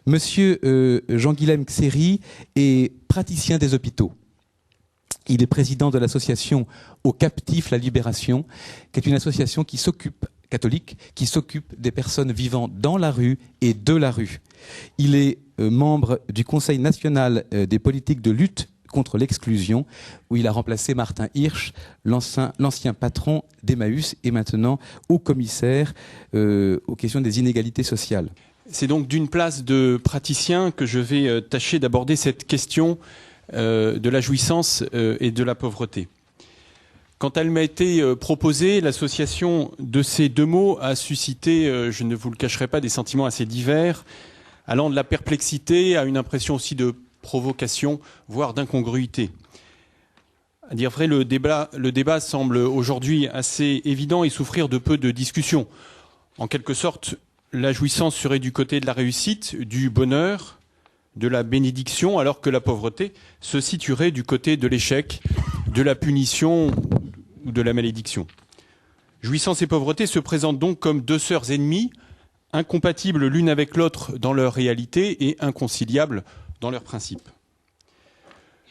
Monsieur Jean-Guilhem Xéry est praticien des hôpitaux. Il est président de l'association Aux Captifs la Libération, qui est une association catholique qui s'occupe des personnes vivant dans la rue et de la rue. Il est membre du Conseil national des politiques de lutte contre l'exclusion, où il a remplacé Martin Hirsch, l'ancien patron d'Emmaüs et maintenant haut commissaire aux questions des inégalités sociales. C'est donc d'une place de praticien que je vais tâcher d'aborder cette question de la jouissance et de la pauvreté. Quand elle m'a été proposée, l'association de ces deux mots a suscité, je ne vous le cacherai pas, des sentiments assez divers, allant de la perplexité à une impression aussi de provocation, voire d'incongruité. À dire vrai, le débat semble aujourd'hui assez évident et souffrir de peu de discussion. En quelque sorte, la jouissance serait du côté de la réussite, du bonheur, de la bénédiction, alors que la pauvreté se situerait du côté de l'échec, de la punition ou de la malédiction. Jouissance et pauvreté se présentent donc comme deux sœurs ennemies, incompatibles l'une avec l'autre dans leur réalité et inconciliables dans leurs principes.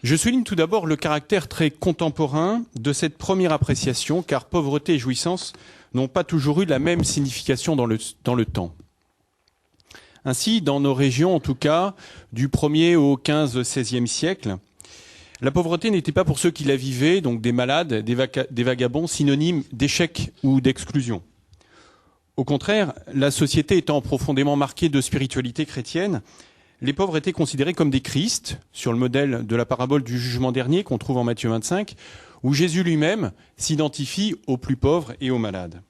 Je souligne tout d'abord le caractère très contemporain de cette première appréciation, car pauvreté et jouissance n'ont pas toujours eu la même signification dans le temps. Ainsi, dans nos régions, en tout cas, du 1er au 15-16e siècle, la pauvreté n'était pas pour ceux qui la vivaient, donc des malades, des vagabonds, synonyme d'échec ou d'exclusion. Au contraire, la société étant profondément marquée de spiritualité chrétienne, les pauvres étaient considérés comme des Christ, sur le modèle de la parabole du jugement dernier qu'on trouve en Matthieu 25, où Jésus lui-même s'identifie aux plus pauvres et aux malades.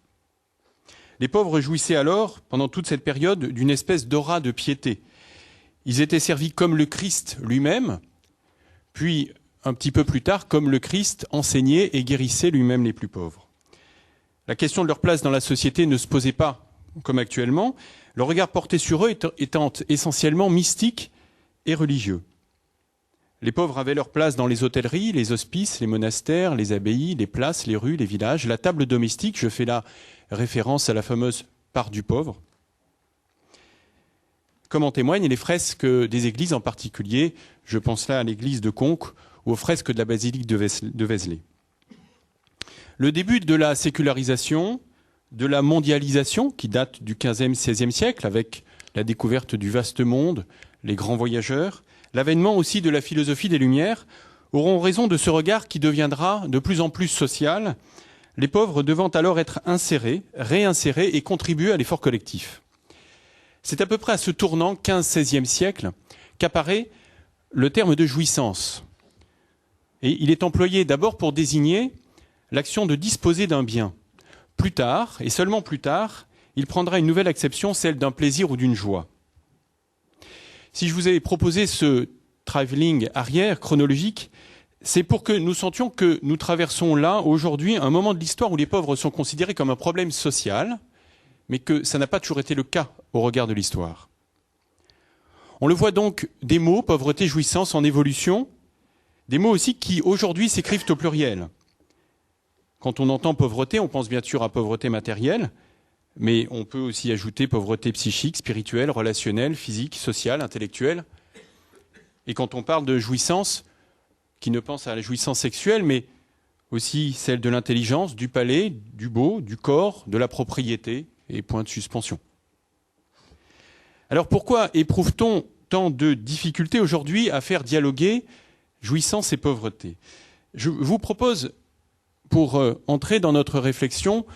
Les pauvres jouissaient alors, pendant toute cette période, d'une espèce d'aura de piété. Ils étaient servis comme le Christ lui-même, puis, un petit peu plus tard, comme le Christ enseignait et guérissait lui-même les plus pauvres. La question de leur place dans la société ne se posait pas, comme actuellement, le regard porté sur eux étant essentiellement mystique et religieux. Les pauvres avaient leur place dans les hôtelleries, les hospices, les monastères, les abbayes, les places, les rues, les villages, la table domestique, je fais là référence à la fameuse part du pauvre, comme en témoignent les fresques des églises, en particulier, je pense là à l'église de Conques ou aux fresques de la basilique de Vézelay. Le début de la sécularisation, de la mondialisation, qui date du XVe, XVIe siècle, avec la découverte du vaste monde, les grands voyageurs, l'avènement aussi de la philosophie des Lumières, auront raison de ce regard qui deviendra de plus en plus social, les pauvres devant alors être insérés, réinsérés et contribuer à l'effort collectif. C'est à peu près à ce tournant, 15-16e siècle, qu'apparaît le terme de jouissance. Et il est employé d'abord pour désigner l'action de disposer d'un bien. Plus tard, et seulement plus tard, il prendra une nouvelle acception, celle d'un plaisir ou d'une joie. Si je vous ai proposé ce travelling arrière chronologique, c'est pour que nous sentions que nous traversons là, aujourd'hui, un moment de l'histoire où les pauvres sont considérés comme un problème social, mais que ça n'a pas toujours été le cas au regard de l'histoire. On le voit donc, des mots, pauvreté, jouissance, en évolution, des mots aussi qui, aujourd'hui, s'écrivent au pluriel. Quand on entend pauvreté, on pense bien sûr à pauvreté matérielle, mais on peut aussi ajouter pauvreté psychique, spirituelle, relationnelle, physique, sociale, intellectuelle. Et quand on parle de jouissance, qui ne pense à la jouissance sexuelle, mais aussi celle de l'intelligence, du palais, du beau, du corps, de la propriété, et point de suspension. Alors pourquoi éprouve-t-on tant de difficultés aujourd'hui à faire dialoguer jouissance et pauvreté ? Je vous propose, pour entrer dans notre réflexion,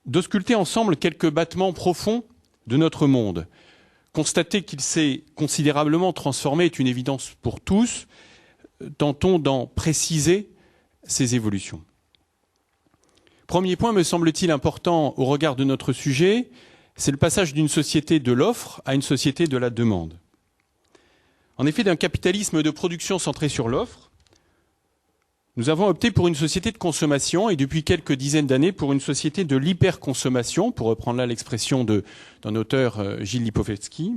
d'ausculter ensemble quelques battements profonds de notre monde. Constater qu'il s'est considérablement transformé est une évidence pour tous. Tentons d'en préciser ces évolutions. Premier point, me semble-t-il important au regard de notre sujet, c'est le passage d'une société de l'offre à une société de la demande. En effet, d'un capitalisme de production centré sur l'offre, nous avons opté pour une société de consommation et depuis quelques dizaines d'années pour une société de l'hyperconsommation, pour reprendre là l'expression d'un auteur, Gilles Lipovetsky.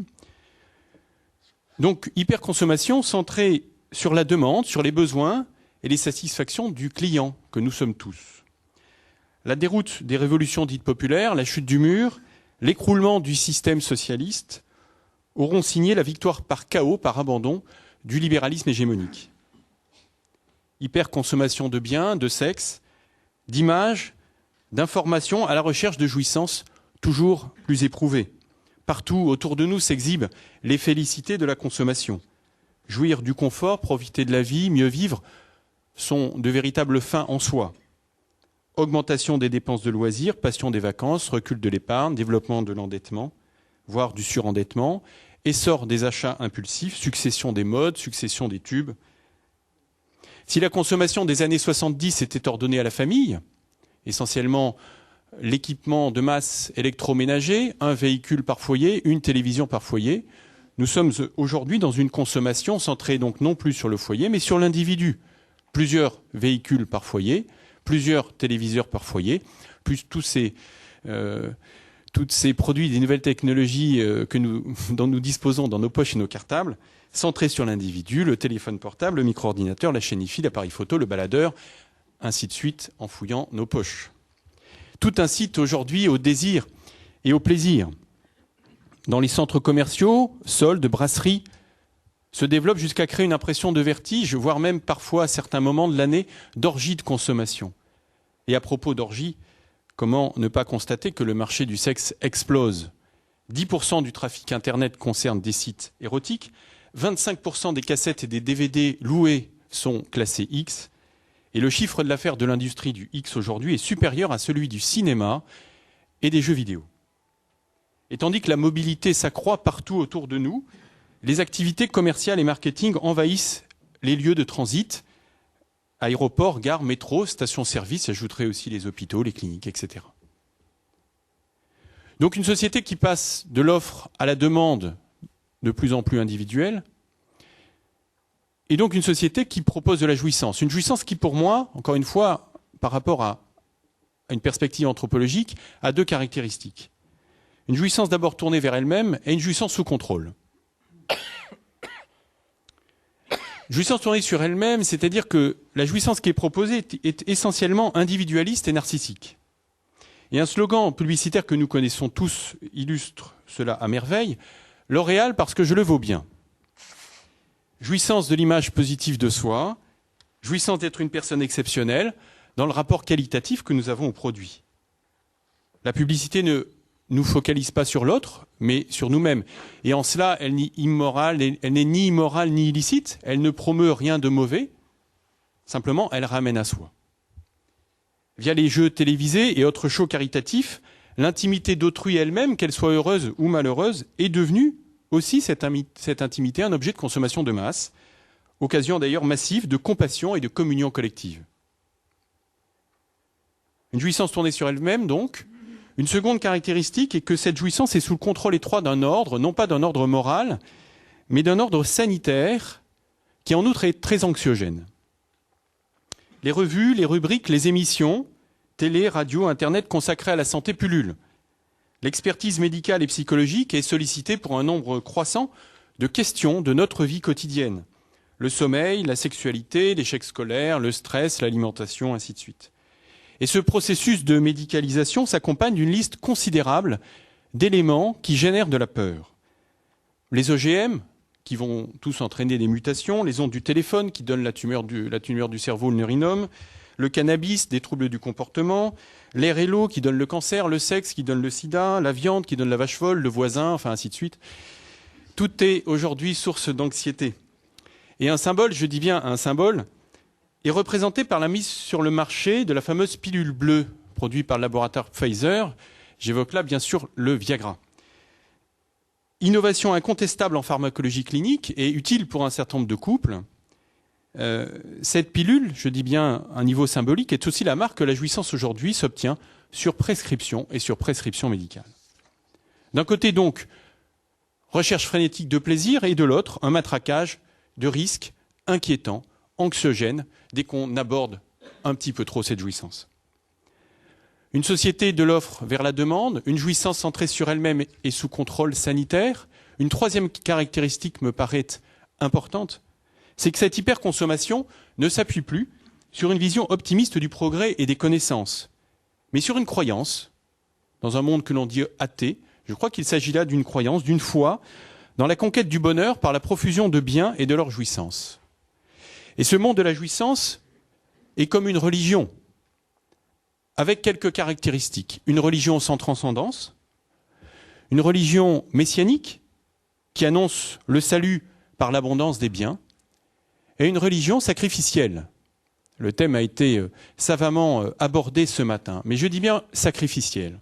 Donc, hyperconsommation centrée sur la demande, sur les besoins et les satisfactions du client, que nous sommes tous. La déroute des révolutions dites populaires, la chute du mur, l'écroulement du système socialiste auront signé la victoire par chaos, par abandon, du libéralisme hégémonique. Hyperconsommation de biens, de sexe, d'images, d'informations à la recherche de jouissances toujours plus éprouvées. Partout autour de nous s'exhibent les félicités de la consommation. Jouir du confort, profiter de la vie, mieux vivre sont de véritables fins en soi. Augmentation des dépenses de loisirs, passion des vacances, recul de l'épargne, développement de l'endettement, voire du surendettement, essor des achats impulsifs, succession des modes, succession des tubes. Si la consommation des années 70 était ordonnée à la famille, essentiellement l'équipement de masse électroménager, un véhicule par foyer, une télévision par foyer, nous sommes aujourd'hui dans une consommation centrée donc non plus sur le foyer, mais sur l'individu. Plusieurs véhicules par foyer, plusieurs téléviseurs par foyer, plus tous ces produits des nouvelles technologies dont nous disposons dans nos poches et nos cartables, centrés sur l'individu, le téléphone portable, le micro-ordinateur, la chaîne hi-fi, l'appareil photo, le baladeur, ainsi de suite, en fouillant nos poches. Tout incite aujourd'hui au désir et au plaisir. Dans les centres commerciaux, soldes, brasseries, se développe jusqu'à créer une impression de vertige, voire même parfois à certains moments de l'année, d'orgie de consommation. Et à propos d'orgie, comment ne pas constater que le marché du sexe explose ? 10% du trafic Internet concerne des sites érotiques, 25% des cassettes et des DVD loués sont classés X, et le chiffre de l'affaires de l'industrie du X aujourd'hui est supérieur à celui du cinéma et des jeux vidéo. Et tandis que la mobilité s'accroît partout autour de nous, les activités commerciales et marketing envahissent les lieux de transit, aéroports, gares, métros, stations-service, j'ajouterai aussi les hôpitaux, les cliniques, etc. Donc une société qui passe de l'offre à la demande de plus en plus individuelle, et donc une société qui propose de la jouissance. Une jouissance qui, pour moi, encore une fois, par rapport à une perspective anthropologique, a deux caractéristiques. Une jouissance d'abord tournée vers elle-même et une jouissance sous contrôle. Jouissance tournée sur elle-même, c'est-à-dire que la jouissance qui est proposée est essentiellement individualiste et narcissique. Et un slogan publicitaire que nous connaissons tous illustre cela à merveille, « L'Oréal parce que je le vaux bien ». Jouissance de l'image positive de soi, jouissance d'être une personne exceptionnelle dans le rapport qualitatif que nous avons au produit. La publicité ne nous focalise pas sur l'autre, mais sur nous-mêmes. Et en cela, elle n'est ni immorale ni illicite, elle ne promeut rien de mauvais, simplement elle ramène à soi. Via les jeux télévisés et autres shows caritatifs, l'intimité d'autrui elle-même, qu'elle soit heureuse ou malheureuse, est devenue aussi cette intimité un objet de consommation de masse, occasion d'ailleurs massive de compassion et de communion collective. Une jouissance tournée sur elle-même, donc. Une seconde caractéristique est que cette jouissance est sous le contrôle étroit d'un ordre, non pas d'un ordre moral, mais d'un ordre sanitaire, qui en outre est très anxiogène. Les revues, les rubriques, les émissions, télé, radio, Internet consacrées à la santé pullulent. L'expertise médicale et psychologique est sollicitée pour un nombre croissant de questions de notre vie quotidienne. Le sommeil, la sexualité, l'échec scolaire, le stress, l'alimentation, ainsi de suite. Et ce processus de médicalisation s'accompagne d'une liste considérable d'éléments qui génèrent de la peur. Les OGM, qui vont tous entraîner des mutations, les ondes du téléphone qui donnent la tumeur du cerveau, le neurinome, le cannabis, des troubles du comportement, l'air et l'eau qui donnent le cancer, le sexe qui donne le sida, la viande qui donne la vache folle, le voisin, enfin ainsi de suite. Tout est aujourd'hui source d'anxiété. Et un symbole, je dis bien un symbole, est représenté par la mise sur le marché de la fameuse pilule bleue produite par le laboratoire Pfizer. J'évoque là bien sûr le Viagra. Innovation incontestable en pharmacologie clinique et utile pour un certain nombre de couples. Cette pilule, je dis bien un niveau symbolique, est aussi la marque que la jouissance aujourd'hui s'obtient sur prescription et sur prescription médicale. D'un côté donc, recherche frénétique de plaisir et de l'autre, un matraquage de risques inquiétants, anxiogènes, dès qu'on aborde un petit peu trop cette jouissance. Une société de l'offre vers la demande, une jouissance centrée sur elle-même et sous contrôle sanitaire. Une troisième caractéristique me paraît importante, c'est que cette hyperconsommation ne s'appuie plus sur une vision optimiste du progrès et des connaissances, mais sur une croyance, dans un monde que l'on dit athée. Je crois qu'il s'agit là d'une croyance, d'une foi, dans la conquête du bonheur par la profusion de biens et de leur jouissance. Et ce monde de la jouissance est comme une religion, avec quelques caractéristiques. Une religion sans transcendance, une religion messianique qui annonce le salut par l'abondance des biens, et une religion sacrificielle. Le thème a été savamment abordé ce matin, mais je dis bien sacrificielle.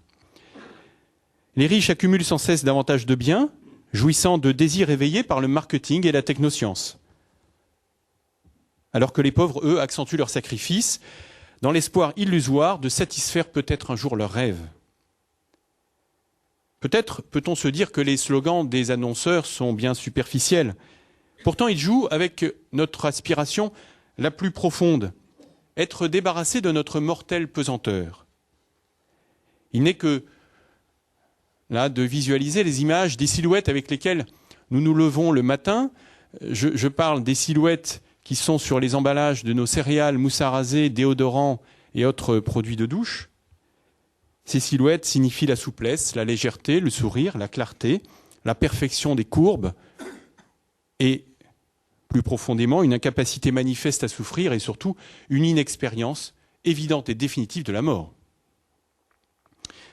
Les riches accumulent sans cesse davantage de biens, jouissant de désirs éveillés par le marketing et la technoscience. Alors que les pauvres, eux, accentuent leurs sacrifices dans l'espoir illusoire de satisfaire peut-être un jour leurs rêves. Peut-être peut-on se dire que les slogans des annonceurs sont bien superficiels. Pourtant, ils jouent avec notre aspiration la plus profonde, être débarrassé de notre mortelle pesanteur. Il n'est que là de visualiser les images des silhouettes avec lesquelles nous nous levons le matin. Je parle des silhouettes qui sont sur les emballages de nos céréales, mousse à raser, déodorants et autres produits de douche. Ces silhouettes signifient la souplesse, la légèreté, le sourire, la clarté, la perfection des courbes et, plus profondément, une incapacité manifeste à souffrir et surtout une inexpérience évidente et définitive de la mort.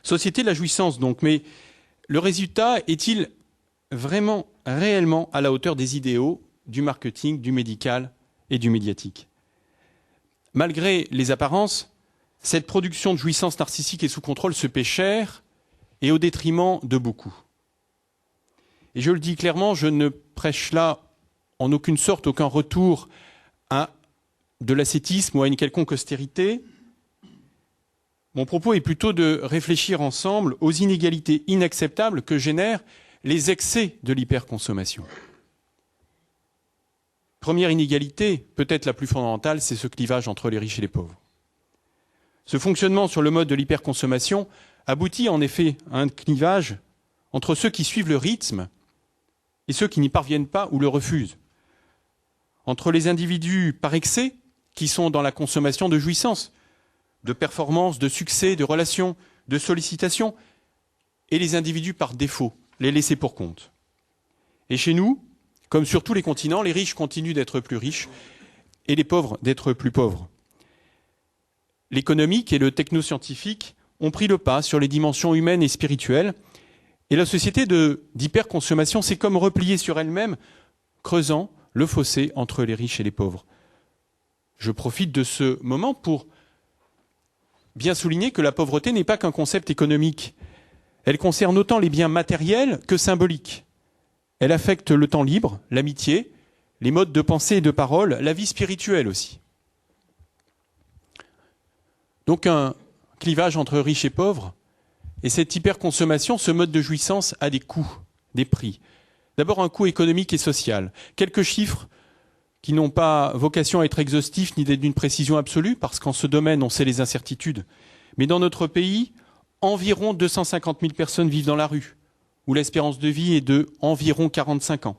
Société de la jouissance donc, mais le résultat est-il vraiment, réellement à la hauteur des idéaux du marketing, du médical et du médiatique? Malgré les apparences, cette production de jouissance narcissique et sous contrôle se paie cher et au détriment de beaucoup. Et je le dis clairement, je ne prêche là en aucune sorte aucun retour à de l'ascétisme ou à une quelconque austérité. Mon propos est plutôt de réfléchir ensemble aux inégalités inacceptables que génèrent les excès de l'hyperconsommation. Première inégalité, peut-être la plus fondamentale, c'est ce clivage entre les riches et les pauvres. Ce fonctionnement sur le mode de l'hyperconsommation aboutit en effet à un clivage entre ceux qui suivent le rythme et ceux qui n'y parviennent pas ou le refusent. Entre les individus par excès, qui sont dans la consommation de jouissance, de performance, de succès, de relations, de sollicitations, et les individus par défaut, les laissés pour compte. Et chez nous, comme sur tous les continents, les riches continuent d'être plus riches et les pauvres d'être plus pauvres. L'économique et le technoscientifique ont pris le pas sur les dimensions humaines et spirituelles, et la société d'hyperconsommation s'est comme repliée sur elle-même, creusant le fossé entre les riches et les pauvres. Je profite de ce moment pour bien souligner que la pauvreté n'est pas qu'un concept économique. Elle concerne autant les biens matériels que symboliques. Elle affecte le temps libre, l'amitié, les modes de pensée et de parole, la vie spirituelle aussi. Donc un clivage entre riches et pauvres, et cette hyperconsommation, ce mode de jouissance a des coûts, des prix. D'abord un coût économique et social. Quelques chiffres qui n'ont pas vocation à être exhaustifs ni d'être d'une précision absolue, parce qu'en ce domaine on sait les incertitudes. Mais dans notre pays, environ 250 000 personnes vivent dans la rue, où l'espérance de vie est de environ 45 ans.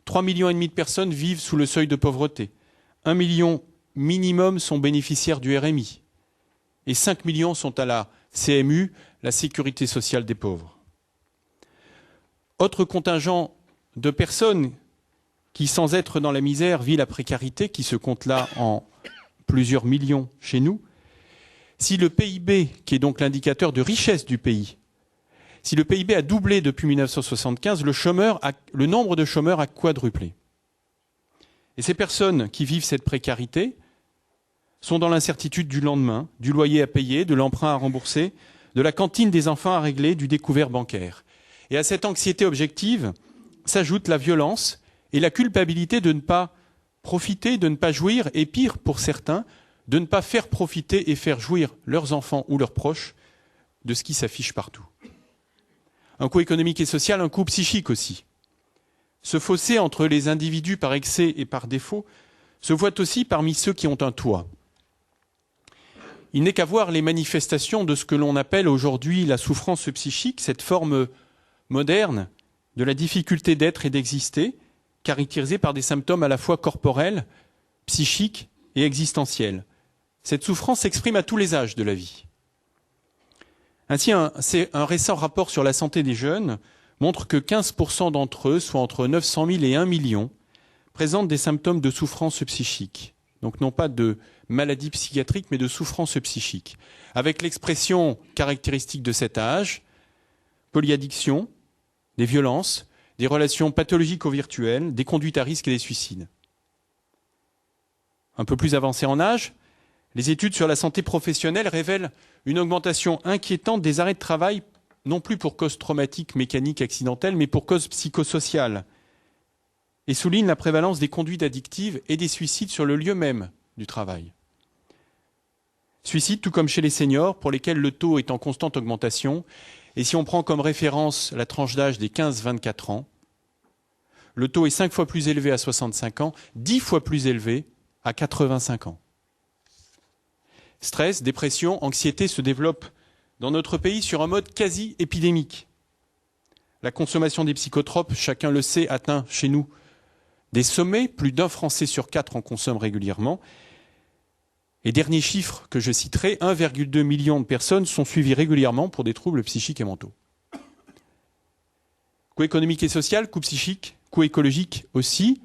3,5 millions de personnes vivent sous le seuil de pauvreté. 1 million minimum sont bénéficiaires du RMI. Et 5 millions sont à la CMU, la Sécurité sociale des pauvres. Autre contingent de personnes qui, sans être dans la misère, vit la précarité, qui se compte là en plusieurs millions chez nous. Si le PIB, qui est donc l'indicateur de richesse du pays, si le PIB a doublé depuis 1975, le nombre de chômeurs a quadruplé. Et ces personnes qui vivent cette précarité sont dans l'incertitude du lendemain, du loyer à payer, de l'emprunt à rembourser, de la cantine des enfants à régler, du découvert bancaire. Et à cette anxiété objective s'ajoute la violence et la culpabilité de ne pas profiter, de ne pas jouir, et pire pour certains, de ne pas faire profiter et faire jouir leurs enfants ou leurs proches de ce qui s'affiche partout. Un coût économique et social, un coût psychique aussi. Ce fossé entre les individus par excès et par défaut se voit aussi parmi ceux qui ont un toit. Il n'est qu'à voir les manifestations de ce que l'on appelle aujourd'hui la souffrance psychique, cette forme moderne de la difficulté d'être et d'exister, caractérisée par des symptômes à la fois corporels, psychiques et existentiels. Cette souffrance s'exprime à tous les âges de la vie. Ainsi, un récent rapport sur la santé des jeunes montrent que 15% d'entre eux, soit entre 900 000 et 1 million, présentent des symptômes de souffrance psychique. Donc non pas de maladie psychiatrique, mais de souffrance psychique. Avec l'expression caractéristique de cet âge, polyaddiction, des violences, des relations pathologiques ou virtuelles, des conduites à risque et des suicides. Un peu plus avancé en âge, les études sur la santé professionnelle révèlent une augmentation inquiétante des arrêts de travail, non plus pour cause traumatique, mécanique, accidentelle, mais pour cause psychosociale, et soulignent la prévalence des conduites addictives et des suicides sur le lieu même du travail. Suicides, tout comme chez les seniors, pour lesquels le taux est en constante augmentation, et si on prend comme référence la tranche d'âge des 15-24 ans, le taux est 5 fois plus élevé à 65 ans, 10 fois plus élevé à 85 ans. Stress, dépression, anxiété se développent dans notre pays sur un mode quasi épidémique. La consommation des psychotropes, chacun le sait, atteint chez nous des sommets. Plus d'un Français sur 4 en consomme régulièrement. Et dernier chiffre que je citerai, 1,2 million de personnes sont suivies régulièrement pour des troubles psychiques et mentaux. Coût économique et social, coût psychique, coût écologique aussi.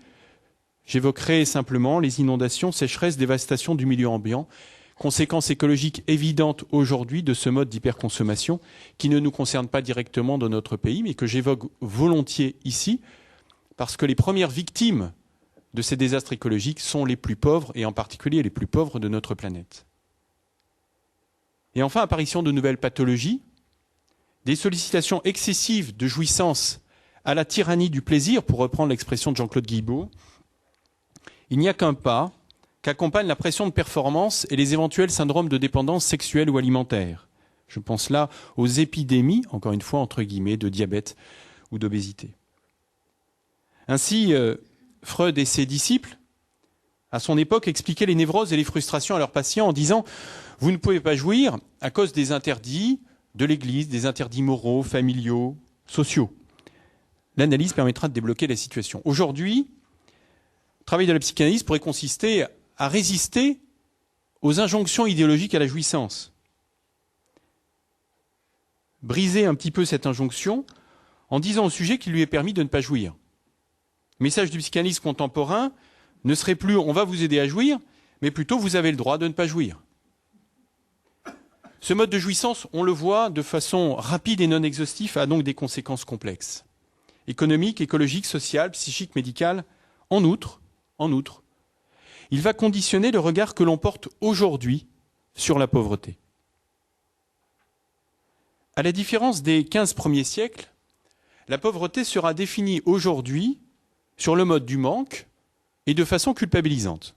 J'évoquerai simplement les inondations, sécheresses, dévastation du milieu ambiant, conséquences écologiques évidentes aujourd'hui de ce mode d'hyperconsommation qui ne nous concerne pas directement dans notre pays, mais que j'évoque volontiers ici, parce que les premières victimes de ces désastres écologiques sont les plus pauvres, et en particulier les plus pauvres de notre planète. Et enfin, apparition de nouvelles pathologies, des sollicitations excessives de jouissance à la tyrannie du plaisir, pour reprendre l'expression de Jean-Claude Guilbault. Il n'y a qu'un pas qu'accompagne la pression de performance et les éventuels syndromes de dépendance sexuelle ou alimentaire. Je pense là aux épidémies, encore une fois, entre guillemets, de diabète ou d'obésité. Ainsi, Freud et ses disciples, à son époque, expliquaient les névroses et les frustrations à leurs patients en disant « Vous ne pouvez pas jouir à cause des interdits de l'Église, des interdits moraux, familiaux, sociaux. » L'analyse permettra de débloquer la situation. Aujourd'hui, le travail de la psychanalyse pourrait consister à résister aux injonctions idéologiques à la jouissance. Briser un petit peu cette injonction en disant au sujet qu'il lui est permis de ne pas jouir. Le message du psychanalyste contemporain ne serait plus « on va vous aider à jouir », mais plutôt « vous avez le droit de ne pas jouir ». Ce mode de jouissance, on le voit de façon rapide et non exhaustive, a donc des conséquences complexes. Économiques, écologiques, sociales, psychiques, médicales. En outre, il va conditionner le regard que l'on porte aujourd'hui sur la pauvreté. À la différence des 15 premiers siècles, la pauvreté sera définie aujourd'hui sur le mode du manque et de façon culpabilisante.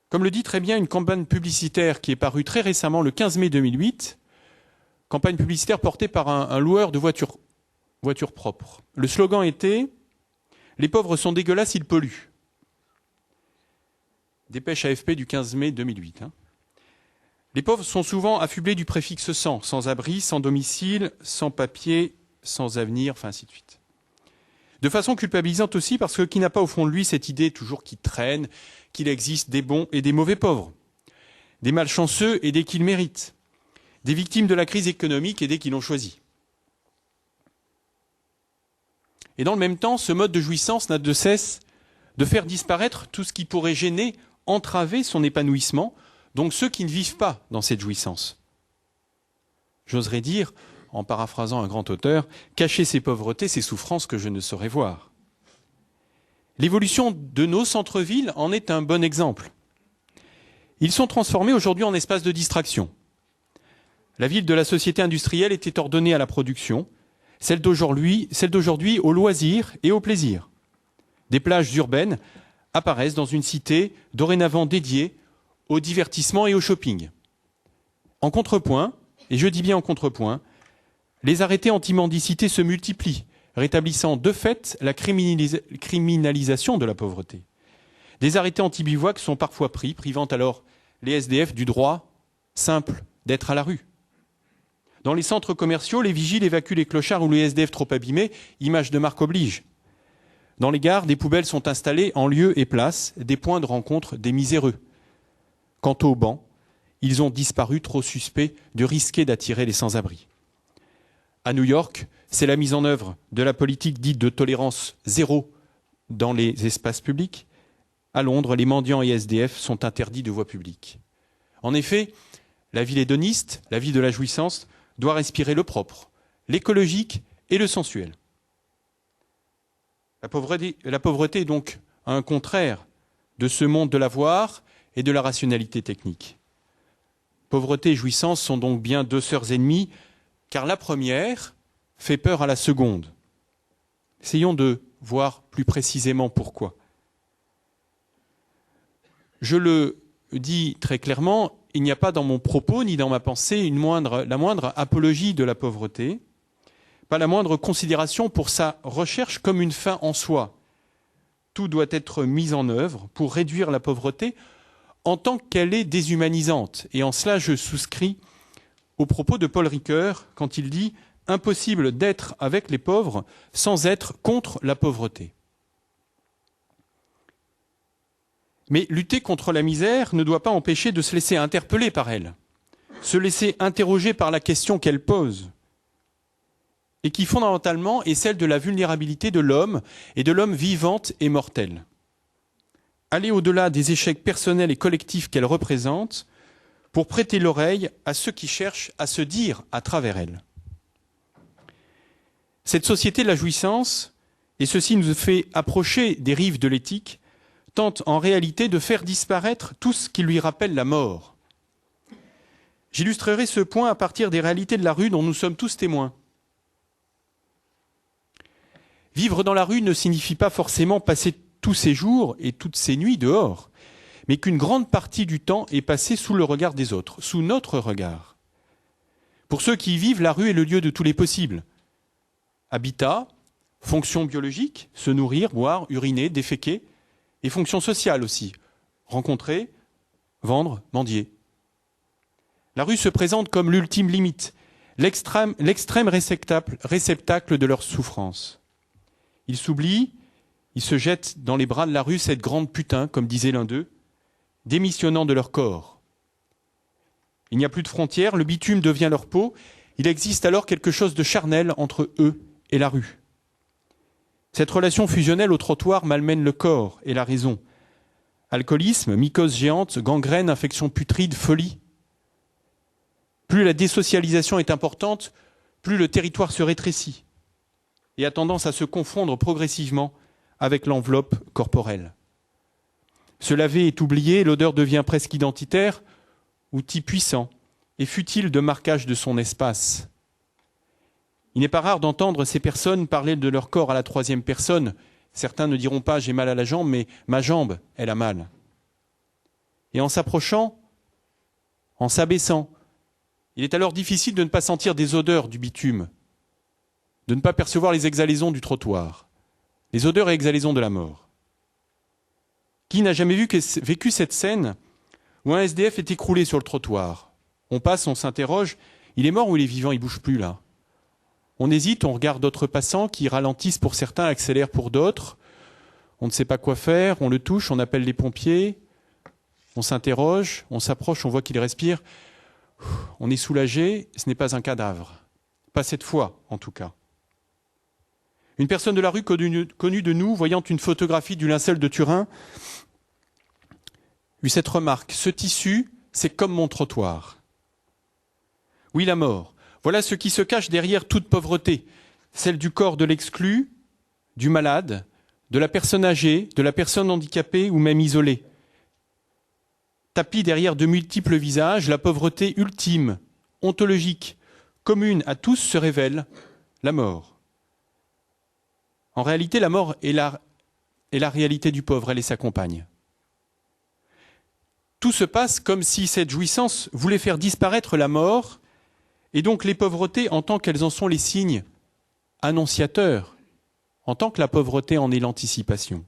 Comme le dit très bien une campagne publicitaire qui est parue très récemment, le 15 mai 2008, campagne publicitaire portée par un loueur de voitures propres. Le slogan était « Les pauvres sont dégueulasses, ils polluent ». Dépêche AFP du 15 mai 2008. Les pauvres sont souvent affublés du préfixe « sans », sans abri, sans domicile, sans papier, sans avenir, enfin ainsi de suite. De façon culpabilisante aussi, parce que qui n'a pas au fond de lui cette idée toujours qui traîne, qu'il existe des bons et des mauvais pauvres, des malchanceux et des qui le méritent, des victimes de la crise économique et des qui l'ont choisi. Et dans le même temps, ce mode de jouissance n'a de cesse de faire disparaître tout ce qui pourrait gêner, entraver son épanouissement, donc ceux qui ne vivent pas dans cette jouissance. J'oserais dire, en paraphrasant un grand auteur, « Cacher ces pauvretés, ces souffrances que je ne saurais voir ». L'évolution de nos centres-villes en est un bon exemple. Ils sont transformés aujourd'hui en espaces de distraction. La ville de la société industrielle était ordonnée à la production, celle d'aujourd'hui au loisir et au plaisir. Des plages urbaines apparaissent dans une cité dorénavant dédiée au divertissement et au shopping. En contrepoint, et je dis bien en contrepoint, les arrêtés anti-mendicité se multiplient, rétablissant de fait la criminalisation de la pauvreté. Des arrêtés anti-bivouac sont parfois pris, privant alors les SDF du droit simple d'être à la rue. Dans les centres commerciaux, les vigiles évacuent les clochards ou les SDF trop abîmés, image de marque oblige. Dans les gares, des poubelles sont installées en lieu et place des points de rencontre des miséreux. Quant aux bancs, ils ont disparu, trop suspects de risquer d'attirer les sans-abri. À New York, c'est la mise en œuvre de la politique dite de tolérance zéro dans les espaces publics. À Londres, les mendiants et SDF sont interdits de voie publique. En effet, la ville hédoniste, la ville de la jouissance, doit respirer le propre, l'écologique et le sensuel. La pauvreté est donc un contraire de ce monde de l'avoir et de la rationalité technique. Pauvreté et jouissance sont donc bien deux sœurs ennemies, car la première fait peur à la seconde. Essayons de voir plus précisément pourquoi. Je le dis très clairement, il n'y a pas dans mon propos ni dans ma pensée la moindre apologie de la pauvreté, pas la moindre considération pour sa recherche comme une fin en soi. Tout doit être mis en œuvre pour réduire la pauvreté en tant qu'elle est déshumanisante. Et en cela, je souscris aux propos de Paul Ricoeur quand il dit « Impossible d'être avec les pauvres sans être contre la pauvreté ». Mais lutter contre la misère ne doit pas empêcher de se laisser interpeller par elle, se laisser interroger par la question qu'elle pose, et qui fondamentalement est celle de la vulnérabilité de l'homme et de l'homme vivante et mortel. Aller au-delà des échecs personnels et collectifs qu'elle représente pour prêter l'oreille à ceux qui cherchent à se dire à travers elle. Cette société de la jouissance, et ceci nous fait approcher des rives de l'éthique, tente en réalité de faire disparaître tout ce qui lui rappelle la mort. J'illustrerai ce point à partir des réalités de la rue dont nous sommes tous témoins. Vivre dans la rue ne signifie pas forcément passer tous ses jours et toutes ses nuits dehors, mais qu'une grande partie du temps est passée sous le regard des autres, sous notre regard. Pour ceux qui y vivent, la rue est le lieu de tous les possibles. Habitat, fonction biologique, se nourrir, boire, uriner, déféquer, et fonction sociale aussi, rencontrer, vendre, mendier. La rue se présente comme l'ultime limite, l'extrême réceptacle de leur souffrance. Ils s'oublient, ils se jettent dans les bras de la rue, cette grande putain, comme disait l'un d'eux, démissionnant de leur corps. Il n'y a plus de frontières, le bitume devient leur peau, il existe alors quelque chose de charnel entre eux et la rue. Cette relation fusionnelle au trottoir malmène le corps et la raison. Alcoolisme, mycose géante, gangrène, infection putride, folie. Plus la désocialisation est importante, plus le territoire se rétrécit et a tendance à se confondre progressivement avec l'enveloppe corporelle. Se laver est oublié, l'odeur devient presque identitaire, outil puissant et futile de marquage de son espace. Il n'est pas rare d'entendre ces personnes parler de leur corps à la troisième personne. Certains ne diront pas « j'ai mal à la jambe », mais « ma jambe, elle a mal ». Et en s'approchant, en s'abaissant, il est alors difficile de ne pas sentir des odeurs du bitume, de ne pas percevoir les exhalaisons du trottoir, les odeurs et exhalaisons de la mort. Qui n'a jamais vécu cette scène où un SDF est écroulé sur le trottoir? On passe, on s'interroge, il est mort ou il est vivant, il ne bouge plus là. On hésite, on regarde d'autres passants qui ralentissent pour certains, accélèrent pour d'autres. On ne sait pas quoi faire, on le touche, on appelle les pompiers, on s'interroge, on s'approche, on voit qu'il respire. On est soulagé, ce n'est pas un cadavre. Pas cette fois, en tout cas. Une personne de la rue connue de nous, voyant une photographie du linceul de Turin, eut cette remarque: ce tissu, c'est comme mon trottoir. Oui, la mort. Voilà ce qui se cache derrière toute pauvreté, celle du corps de l'exclu, du malade, de la personne âgée, de la personne handicapée ou même isolée. Tapis derrière de multiples visages, la pauvreté ultime, ontologique, commune à tous se révèle, la mort. En réalité, la mort est la réalité du pauvre, elle est sa compagne. Tout se passe comme si cette jouissance voulait faire disparaître la mort, et donc les pauvretés en tant qu'elles en sont les signes annonciateurs, en tant que la pauvreté en est l'anticipation.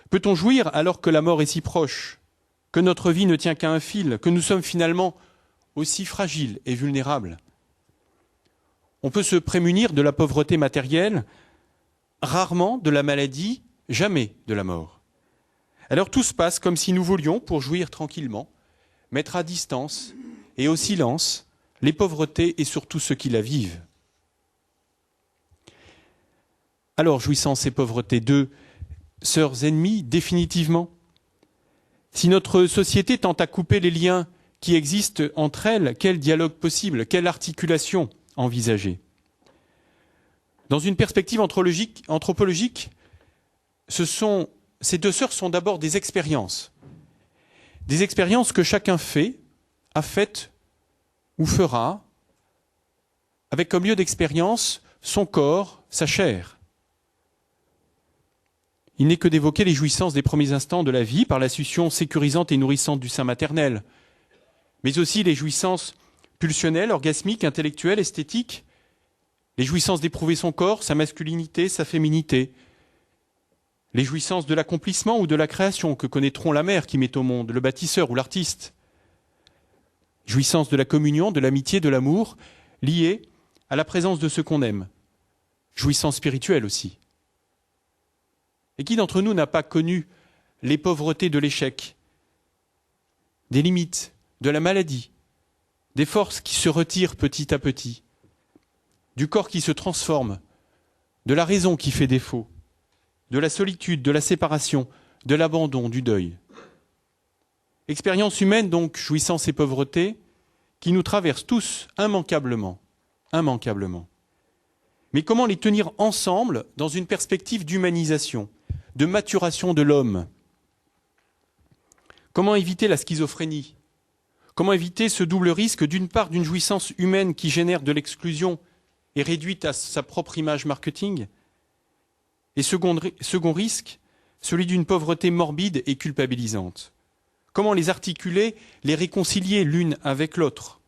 Peut-on jouir alors que la mort est si proche, que notre vie ne tient qu'à un fil, que nous sommes finalement aussi fragiles et vulnérables? On peut se prémunir de la pauvreté matérielle, rarement de la maladie, jamais de la mort. Alors tout se passe comme si nous voulions, pour jouir tranquillement, mettre à distance et au silence les pauvretés et surtout ceux qui la vivent. Alors, jouissance et pauvreté, deux sœurs ennemies, définitivement? Si notre société tente à couper les liens qui existent entre elles, quel dialogue possible? Quelle articulation envisager? Dans une perspective anthropologique, ces deux sœurs sont d'abord des expériences. Des expériences que chacun fait, a faites ou fera, avec comme lieu d'expérience son corps, sa chair. Il n'est que d'évoquer les jouissances des premiers instants de la vie par la succion sécurisante et nourrissante du sein maternel, mais aussi les jouissances pulsionnelles, orgasmiques, intellectuelles, esthétiques, les jouissances d'éprouver son corps, sa masculinité, sa féminité, les jouissances de l'accomplissement ou de la création que connaîtront la mère qui met au monde, le bâtisseur ou l'artiste, jouissances de la communion, de l'amitié, de l'amour, liées à la présence de ceux qu'on aime, jouissances spirituelles aussi. Et qui d'entre nous n'a pas connu les pauvretés de l'échec, des limites, de la maladie, des forces qui se retirent petit à petit, du corps qui se transforme, de la raison qui fait défaut, de la solitude, de la séparation, de l'abandon, du deuil. Expérience humaine donc, jouissance et pauvreté, qui nous traversent tous immanquablement. Mais comment les tenir ensemble dans une perspective d'humanisation, de maturation de l'homme? Comment éviter la schizophrénie? Comment éviter ce double risque, d'une part d'une jouissance humaine qui génère de l'exclusion et réduite à sa propre image marketing, et second risque, celui d'une pauvreté morbide et culpabilisante? Comment les articuler, les réconcilier l'une avec l'autre?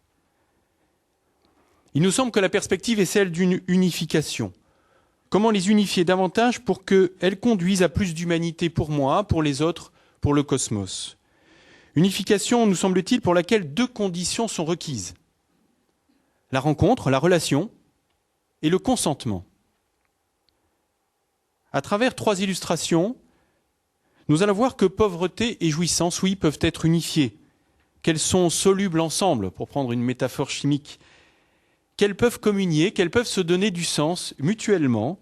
Il nous semble que la perspective est celle d'une unification. Comment les unifier davantage pour qu'elles conduisent à plus d'humanité pour moi, pour les autres, pour le cosmos? Unification, nous semble-t-il, pour laquelle deux conditions sont requises: la rencontre, la relation, et le consentement. À travers trois illustrations, nous allons voir que pauvreté et jouissance, oui, peuvent être unifiées, qu'elles sont solubles ensemble, pour prendre une métaphore chimique, qu'elles peuvent communier, qu'elles peuvent se donner du sens mutuellement,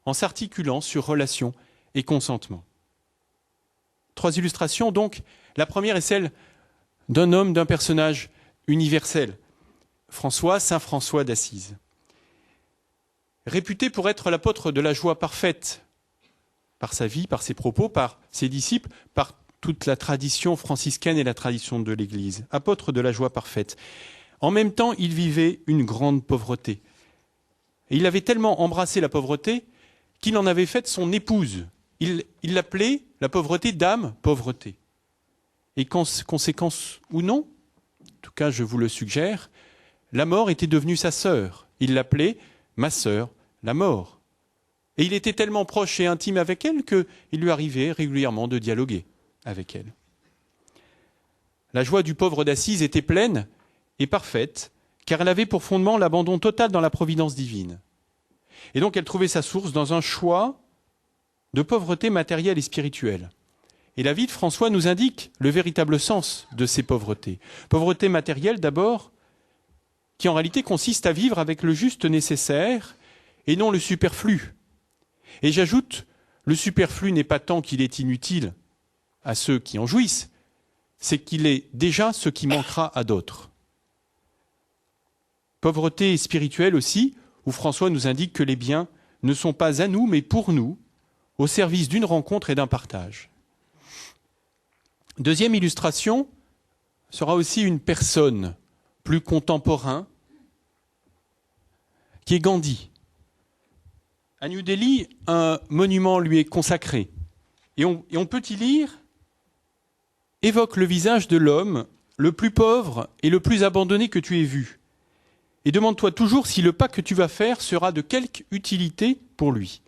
en s'articulant sur relation et consentement. Trois illustrations, donc. La première est celle d'un homme, d'un personnage universel, saint François d'Assise. Réputé pour être l'apôtre de la joie parfaite, par sa vie, par ses propos, par ses disciples, par toute la tradition franciscaine et la tradition de l'Église. Apôtre de la joie parfaite. En même temps, il vivait une grande pauvreté. Et il avait tellement embrassé la pauvreté qu'il en avait fait son épouse. Il l'appelait, la pauvreté, dame pauvreté. Et conséquence ou non, en tout cas je vous le suggère, la mort était devenue sa sœur. Il l'appelait ma sœur, la mort. Et il était tellement proche et intime avec elle qu'il lui arrivait régulièrement de dialoguer avec elle. La joie du pauvre d'Assise était pleine et parfaite, car elle avait pour fondement l'abandon total dans la providence divine. Et donc elle trouvait sa source dans un choix de pauvreté matérielle et spirituelle. Et la vie de François nous indique le véritable sens de ces pauvretés. Pauvreté matérielle d'abord, qui en réalité consiste à vivre avec le juste nécessaire et non le superflu. Et j'ajoute, le superflu n'est pas tant qu'il est inutile à ceux qui en jouissent, c'est qu'il est déjà ce qui manquera à d'autres. Pauvreté spirituelle aussi, où François nous indique que les biens ne sont pas à nous, mais pour nous, au service d'une rencontre et d'un partage. Deuxième illustration sera aussi une personne plus contemporain, qui est Gandhi. À New Delhi, un monument lui est consacré. Et on peut y lire « Évoque le visage de l'homme le plus pauvre et le plus abandonné que tu aies vu. Et demande-toi toujours si le pas que tu vas faire sera de quelque utilité pour lui.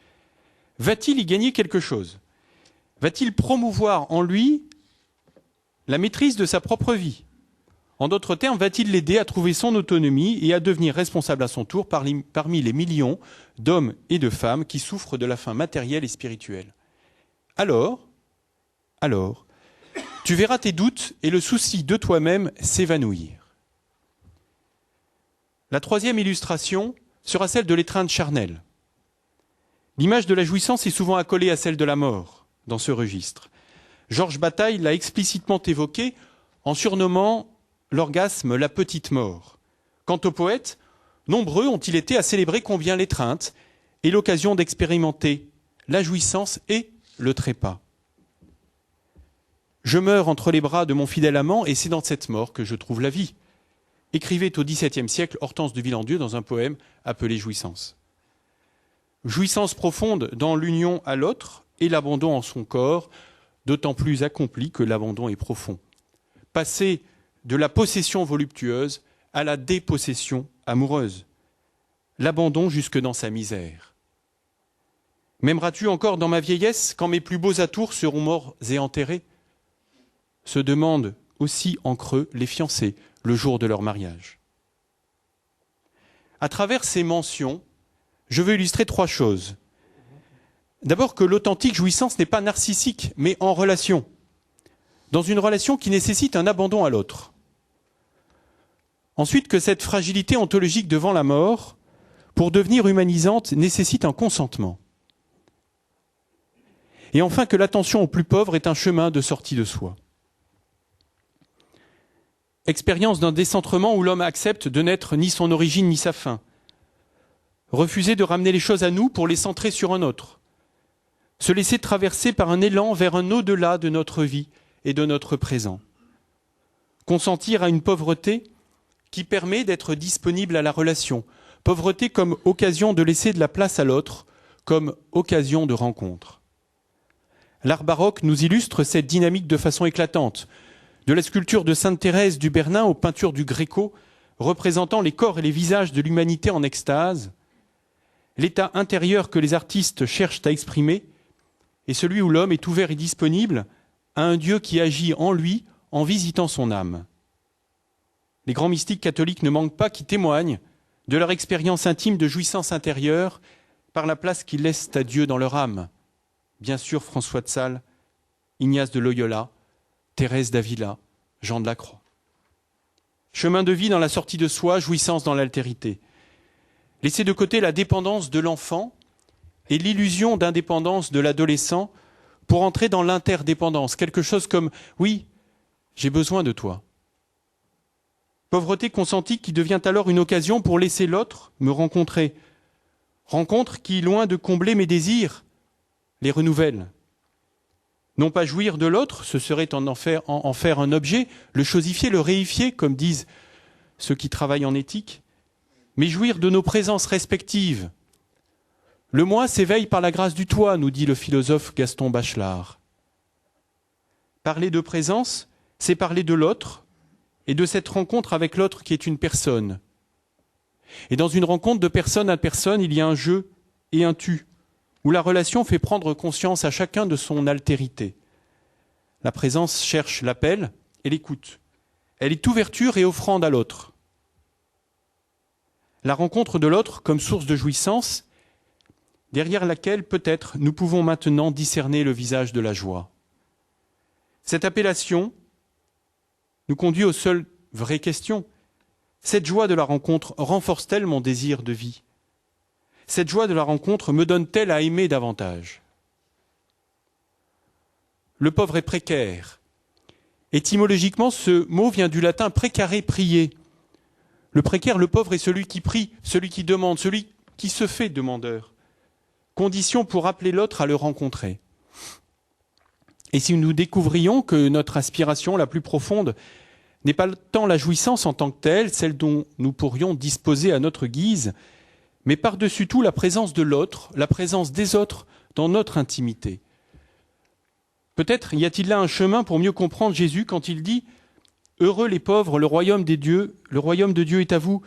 Va-t-il y gagner quelque chose? Va-t-il promouvoir en lui la maîtrise de sa propre vie? En d'autres termes, va-t-il l'aider à trouver son autonomie et à devenir responsable à son tour parmi les millions d'hommes et de femmes qui souffrent de la faim matérielle et spirituelle? Alors, tu verras tes doutes et le souci de toi-même s'évanouir. La troisième illustration sera celle de l'étreinte charnelle. L'image de la jouissance est souvent accolée à celle de la mort dans ce registre. Georges Bataille l'a explicitement évoqué en surnommant l'orgasme la petite mort. Quant aux poètes, nombreux ont-ils été à célébrer combien l'étreinte est l'occasion d'expérimenter la jouissance et le trépas. Je meurs entre les bras de mon fidèle amant et c'est dans cette mort que je trouve la vie, écrivait au XVIIe siècle Hortense de Villandieu dans un poème appelé Jouissance. Jouissance profonde dans l'union à l'autre et l'abandon en son corps, d'autant plus accompli que l'abandon est profond. Passer de la possession voluptueuse à la dépossession amoureuse. L'abandon jusque dans sa misère. M'aimeras-tu encore dans ma vieillesse, quand mes plus beaux atours seront morts et enterrés ? Se demandent aussi en creux les fiancés le jour de leur mariage. À travers ces mentions, je veux illustrer 3 choses. D'abord que l'authentique jouissance n'est pas narcissique, mais en relation. Dans une relation qui nécessite un abandon à l'autre. Ensuite que cette fragilité ontologique devant la mort, pour devenir humanisante, nécessite un consentement. Et enfin que l'attention aux plus pauvres est un chemin de sortie de soi. Expérience d'un décentrement où l'homme accepte de n'être ni son origine ni sa fin. Refuser de ramener les choses à nous pour les centrer sur un autre. Se laisser traverser par un élan vers un au-delà de notre vie et de notre présent. Consentir à une pauvreté qui permet d'être disponible à la relation. Pauvreté comme occasion de laisser de la place à l'autre, comme occasion de rencontre. L'art baroque nous illustre cette dynamique de façon éclatante. De la sculpture de Sainte Thérèse du Bernin aux peintures du Gréco, représentant les corps et les visages de l'humanité en extase, l'état intérieur que les artistes cherchent à exprimer est celui où l'homme est ouvert et disponible à un Dieu qui agit en lui en visitant son âme. Les grands mystiques catholiques ne manquent pas qui témoignent de leur expérience intime de jouissance intérieure par la place qu'ils laissent à Dieu dans leur âme. Bien sûr, François de Sales, Ignace de Loyola, Thérèse d'Avila, Jean de la Croix. Chemin de vie dans la sortie de soi, jouissance dans l'altérité. Laisser de côté la dépendance de l'enfant et l'illusion d'indépendance de l'adolescent pour entrer dans l'interdépendance, quelque chose comme « oui, j'ai besoin de toi ». Pauvreté consentie qui devient alors une occasion pour laisser l'autre me rencontrer. Rencontre qui, loin de combler mes désirs, les renouvelle. Non pas jouir de l'autre, ce serait en faire un objet, le chosifier, le réifier, comme disent ceux qui travaillent en éthique, mais jouir de nos présences respectives. Le moi s'éveille par la grâce du toi, nous dit le philosophe Gaston Bachelard. Parler de présence, c'est parler de l'autre et de cette rencontre avec l'autre qui est une personne. Et dans une rencontre de personne à personne, il y a un je et un tu, où la relation fait prendre conscience à chacun de son altérité. La présence cherche l'appel et l'écoute. Elle est ouverture et offrande à l'autre. La rencontre de l'autre comme source de jouissance, derrière laquelle peut-être nous pouvons maintenant discerner le visage de la joie. Cette appellation nous conduit aux seules vraies questions. Cette joie de la rencontre renforce-t-elle mon désir de vie ? Cette joie de la rencontre me donne-t-elle à aimer davantage ? Le pauvre est précaire. Étymologiquement, ce mot vient du latin précare, prier. Le précaire, le pauvre est celui qui prie, celui qui demande, celui qui se fait demandeur. Condition pour appeler l'autre à le rencontrer. Et si nous découvrions que notre aspiration la plus profonde n'est pas tant la jouissance en tant que telle, celle dont nous pourrions disposer à notre guise, mais par-dessus tout la présence de l'autre, la présence des autres dans notre intimité. Peut-être y a-t-il là un chemin pour mieux comprendre Jésus quand il dit « Heureux les pauvres, le royaume de Dieu est à vous,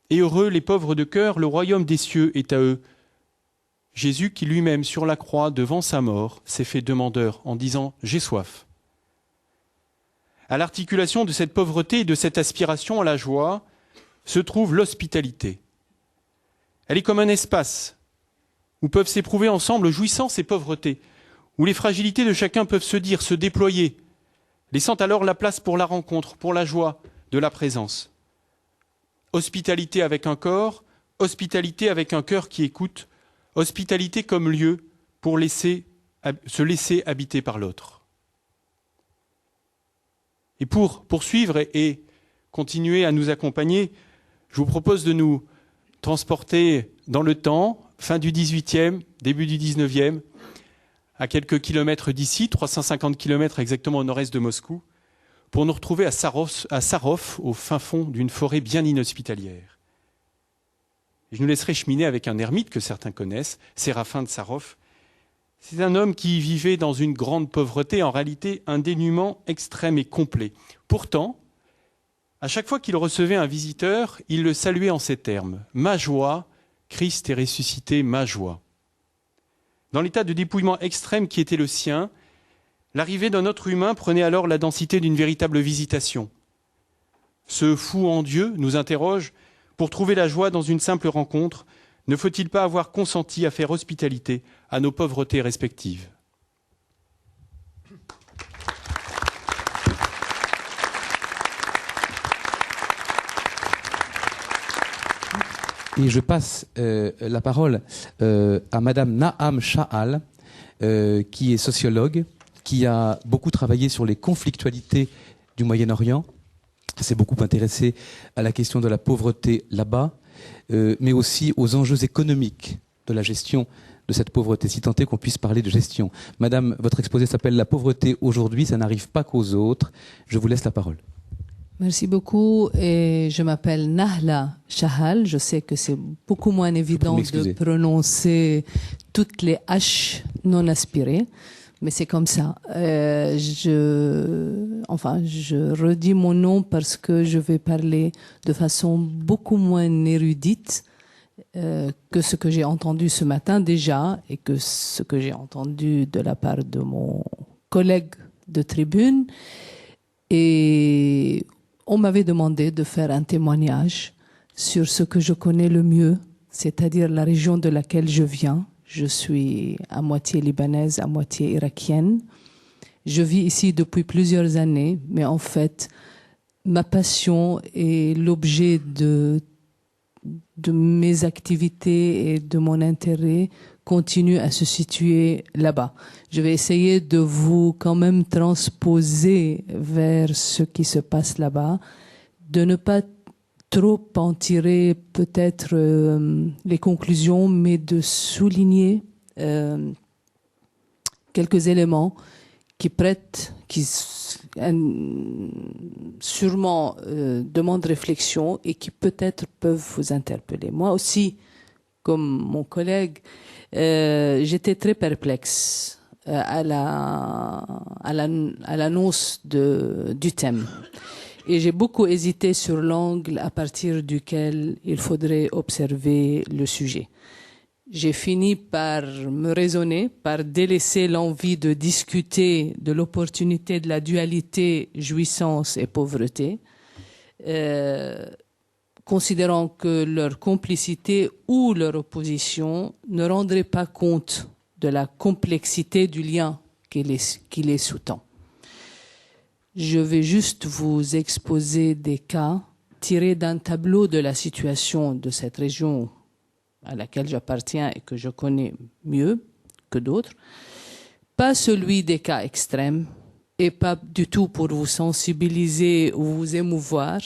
et heureux les pauvres de cœur, le royaume des cieux est à eux. » Jésus qui lui-même sur la croix, devant sa mort, s'est fait demandeur en disant « J'ai soif ». À l'articulation de cette pauvreté et de cette aspiration à la joie se trouve l'hospitalité. Elle est comme un espace où peuvent s'éprouver ensemble jouissance et pauvreté, où les fragilités de chacun peuvent se dire, se déployer, laissant alors la place pour la rencontre, pour la joie de la présence. Hospitalité avec un corps, hospitalité avec un cœur qui écoute, Hospitalité comme lieu pour se laisser habiter par l'autre. Et pour poursuivre et continuer à nous accompagner, je vous propose de nous transporter dans le temps, fin du XVIIIe, début du XIXe, à quelques kilomètres d'ici, 350 kilomètres exactement au nord-est de Moscou, pour nous retrouver à Sarov, au fin fond d'une forêt bien inhospitalière. Je nous laisserai cheminer avec un ermite que certains connaissent, Séraphin de Sarov. C'est un homme qui vivait dans une grande pauvreté, en réalité un dénuement extrême et complet. Pourtant, à chaque fois qu'il recevait un visiteur, il le saluait en ces termes : « Ma joie, Christ est ressuscité, ma joie ». Dans l'état de dépouillement extrême qui était le sien, l'arrivée d'un autre humain prenait alors la densité d'une véritable visitation. Ce fou en Dieu nous interroge : pour trouver la joie dans une simple rencontre, ne faut-il pas avoir consenti à faire hospitalité à nos pauvretés respectives ? Et je passe la parole à Madame Naham Shahal, qui est sociologue, qui a beaucoup travaillé sur les conflictualités du Moyen-Orient, s'est beaucoup intéressée à la question de la pauvreté là-bas, mais aussi aux enjeux économiques de la gestion de cette pauvreté, si tant est qu'on puisse parler de gestion. Madame, votre exposé s'appelle « La pauvreté aujourd'hui, ça n'arrive pas qu'aux autres ». Je vous laisse la parole. Merci beaucoup. Et je m'appelle Nahla Shahal. Je sais que c'est beaucoup moins évident de prononcer toutes les H non aspirées, mais c'est comme ça. Je redis mon nom parce que je vais parler de façon beaucoup moins érudite que ce que j'ai entendu ce matin déjà et que ce que j'ai entendu de la part de mon collègue de tribune. Et on m'avait demandé de faire un témoignage sur ce que je connais le mieux, c'est-à-dire la région de laquelle je viens. Je suis à moitié libanaise, à moitié irakienne. Je vis ici depuis plusieurs années, mais en fait, ma passion et l'objet de mes activités et de mon intérêt continue à se situer là-bas. Je vais essayer de vous quand même transposer vers ce qui se passe là-bas, de ne pas trop en tirer peut-être les conclusions, mais de souligner quelques éléments qui sûrement demandent réflexion et qui peut-être peuvent vous interpeller. Moi aussi, comme mon collègue, j'étais très perplexe à l'annonce du thème. Et j'ai beaucoup hésité sur l'angle à partir duquel il faudrait observer le sujet. J'ai fini par me raisonner, par délaisser l'envie de discuter de l'opportunité de la dualité jouissance et pauvreté, considérant que leur complicité ou leur opposition ne rendrait pas compte de la complexité du lien qui les sous-tend. Je vais juste vous exposer des cas tirés d'un tableau de la situation de cette région à laquelle j'appartiens et que je connais mieux que d'autres. Pas celui des cas extrêmes et pas du tout pour vous sensibiliser ou vous émouvoir,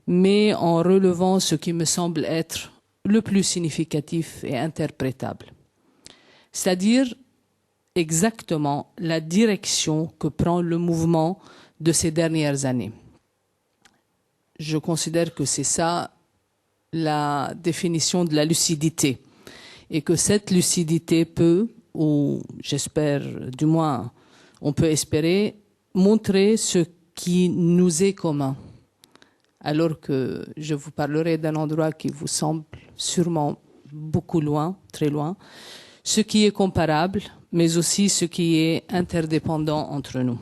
mais en relevant ce qui me semble être le plus significatif et interprétable. C'est-à-dire exactement la direction que prend le mouvement de ces dernières années. Je considère que c'est ça la définition de la lucidité et que cette lucidité peut, ou j'espère du moins, on peut espérer, montrer ce qui nous est commun. Alors que je vous parlerai d'un endroit qui vous semble sûrement beaucoup loin, très loin, ce qui est comparable, mais aussi ce qui est interdépendant entre nous.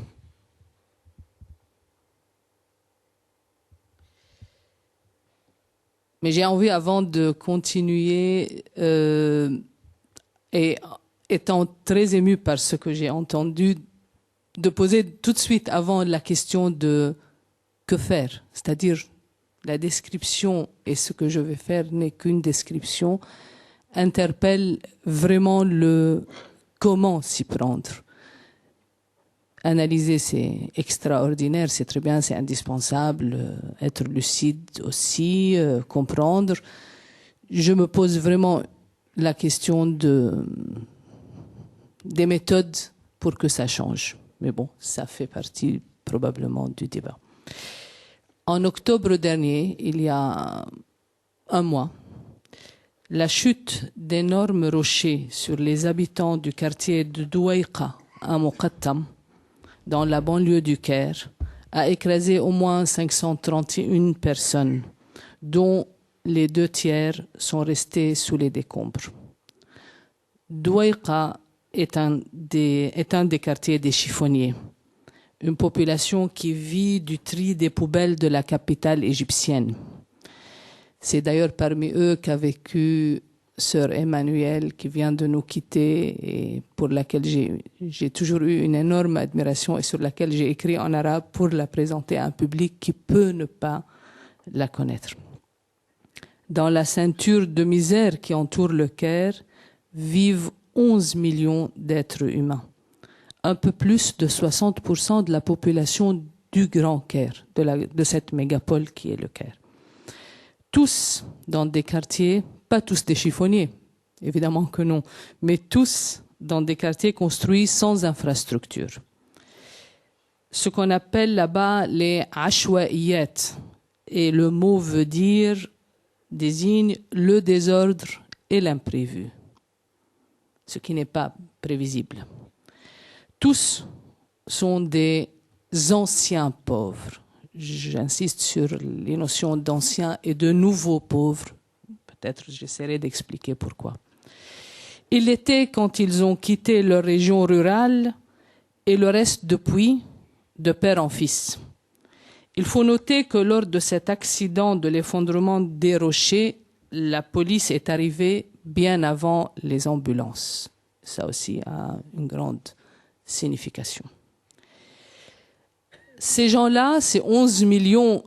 Mais j'ai envie, avant de continuer, et étant très émue par ce que j'ai entendu, de poser tout de suite avant la question de que faire. C'est-à-dire, la description et ce que je vais faire n'est qu'une description interpelle vraiment le comment s'y prendre. Analyser, c'est extraordinaire, c'est très bien, c'est indispensable. Être lucide aussi, comprendre. Je me pose vraiment la question des méthodes pour que ça change. Mais bon, ça fait partie probablement du débat. En octobre dernier, il y a un mois, la chute d'énormes rochers sur les habitants du quartier de Douaïqa à Muqattam, dans la banlieue du Caire, a écrasé au moins 531 personnes, dont les 2/3 sont restés sous les décombres. Douaïqa est un des quartiers des chiffonniers, une population qui vit du tri des poubelles de la capitale égyptienne. C'est d'ailleurs parmi eux qu'a vécu sœur Emmanuelle, qui vient de nous quitter et pour laquelle j'ai toujours eu une énorme admiration et sur laquelle j'ai écrit en arabe pour la présenter à un public qui peut ne pas la connaître. Dans la ceinture de misère qui entoure le Caire vivent 11 millions d'êtres humains, un peu plus de 60% de la population du Grand Caire, de cette mégapole qui est le Caire. Tous dans des quartiers, pas tous des chiffonniers, évidemment que non, mais tous dans des quartiers construits sans infrastructure. Ce qu'on appelle là-bas les ashwaiyat, et le mot désigne le désordre et l'imprévu, ce qui n'est pas prévisible. Tous sont des anciens pauvres. J'insiste sur les notions d'anciens et de nouveaux pauvres. Peut-être j'essaierai d'expliquer pourquoi. Ils l'étaient quand ils ont quitté leur région rurale et le reste depuis, de père en fils. Il faut noter que lors de cet accident de l'effondrement des rochers, la police est arrivée bien avant les ambulances. Ça aussi a une grande signification. Ces gens-là, ces 11 millions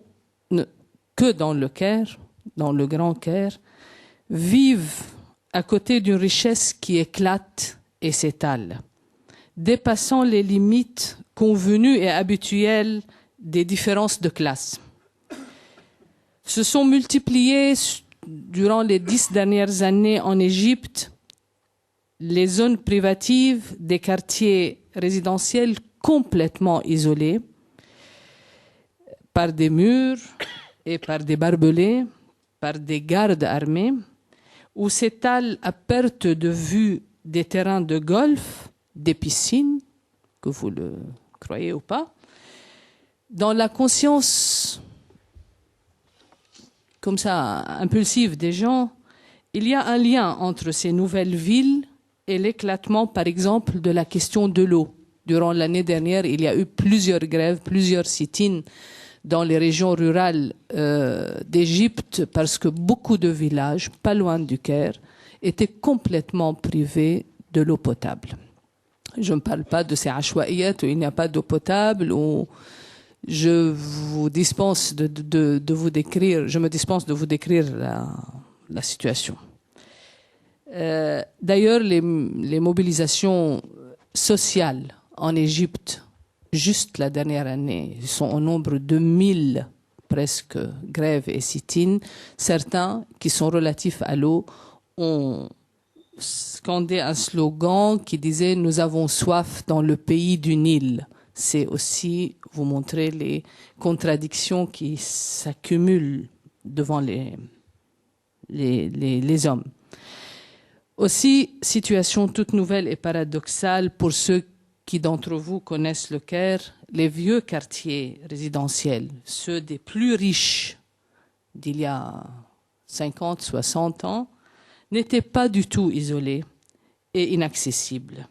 que dans le Caire, dans le Grand Caire, vivent à côté d'une richesse qui éclate et s'étale, dépassant les limites convenues et habituelles des différences de classe. Se sont multipliées durant les 10 dernières années en Égypte les zones privatives des quartiers résidentiels complètement isolés par des murs et par des barbelés, par des gardes armés, où s'étalent à perte de vue des terrains de golf, des piscines, que vous le croyez ou pas, dans la conscience comme ça impulsive des gens, il y a un lien entre ces nouvelles villes et l'éclatement, par exemple, de la question de l'eau. Durant l'année dernière, il y a eu plusieurs grèves, plusieurs sit-ins dans les régions rurales d'Égypte parce que beaucoup de villages, pas loin du Caire, étaient complètement privés de l'eau potable. Je ne parle pas de ces ashwaiyat où il n'y a pas d'eau potable, où je vous dispense de vous décrire, je me dispense de vous décrire la situation. D'ailleurs, les mobilisations sociales en Égypte, juste la dernière année, sont au nombre de 1000 presque grèves et sit-ins. Certains qui sont relatifs à l'eau ont scandé un slogan qui disait « Nous avons soif dans le pays du Nil ». C'est aussi vous montrer les contradictions qui s'accumulent devant les hommes. Aussi, situation toute nouvelle et paradoxale pour ceux qui d'entre vous connaissent le Caire, les vieux quartiers résidentiels, ceux des plus riches d'il y a 50, 60 ans, n'étaient pas du tout isolés et inaccessibles.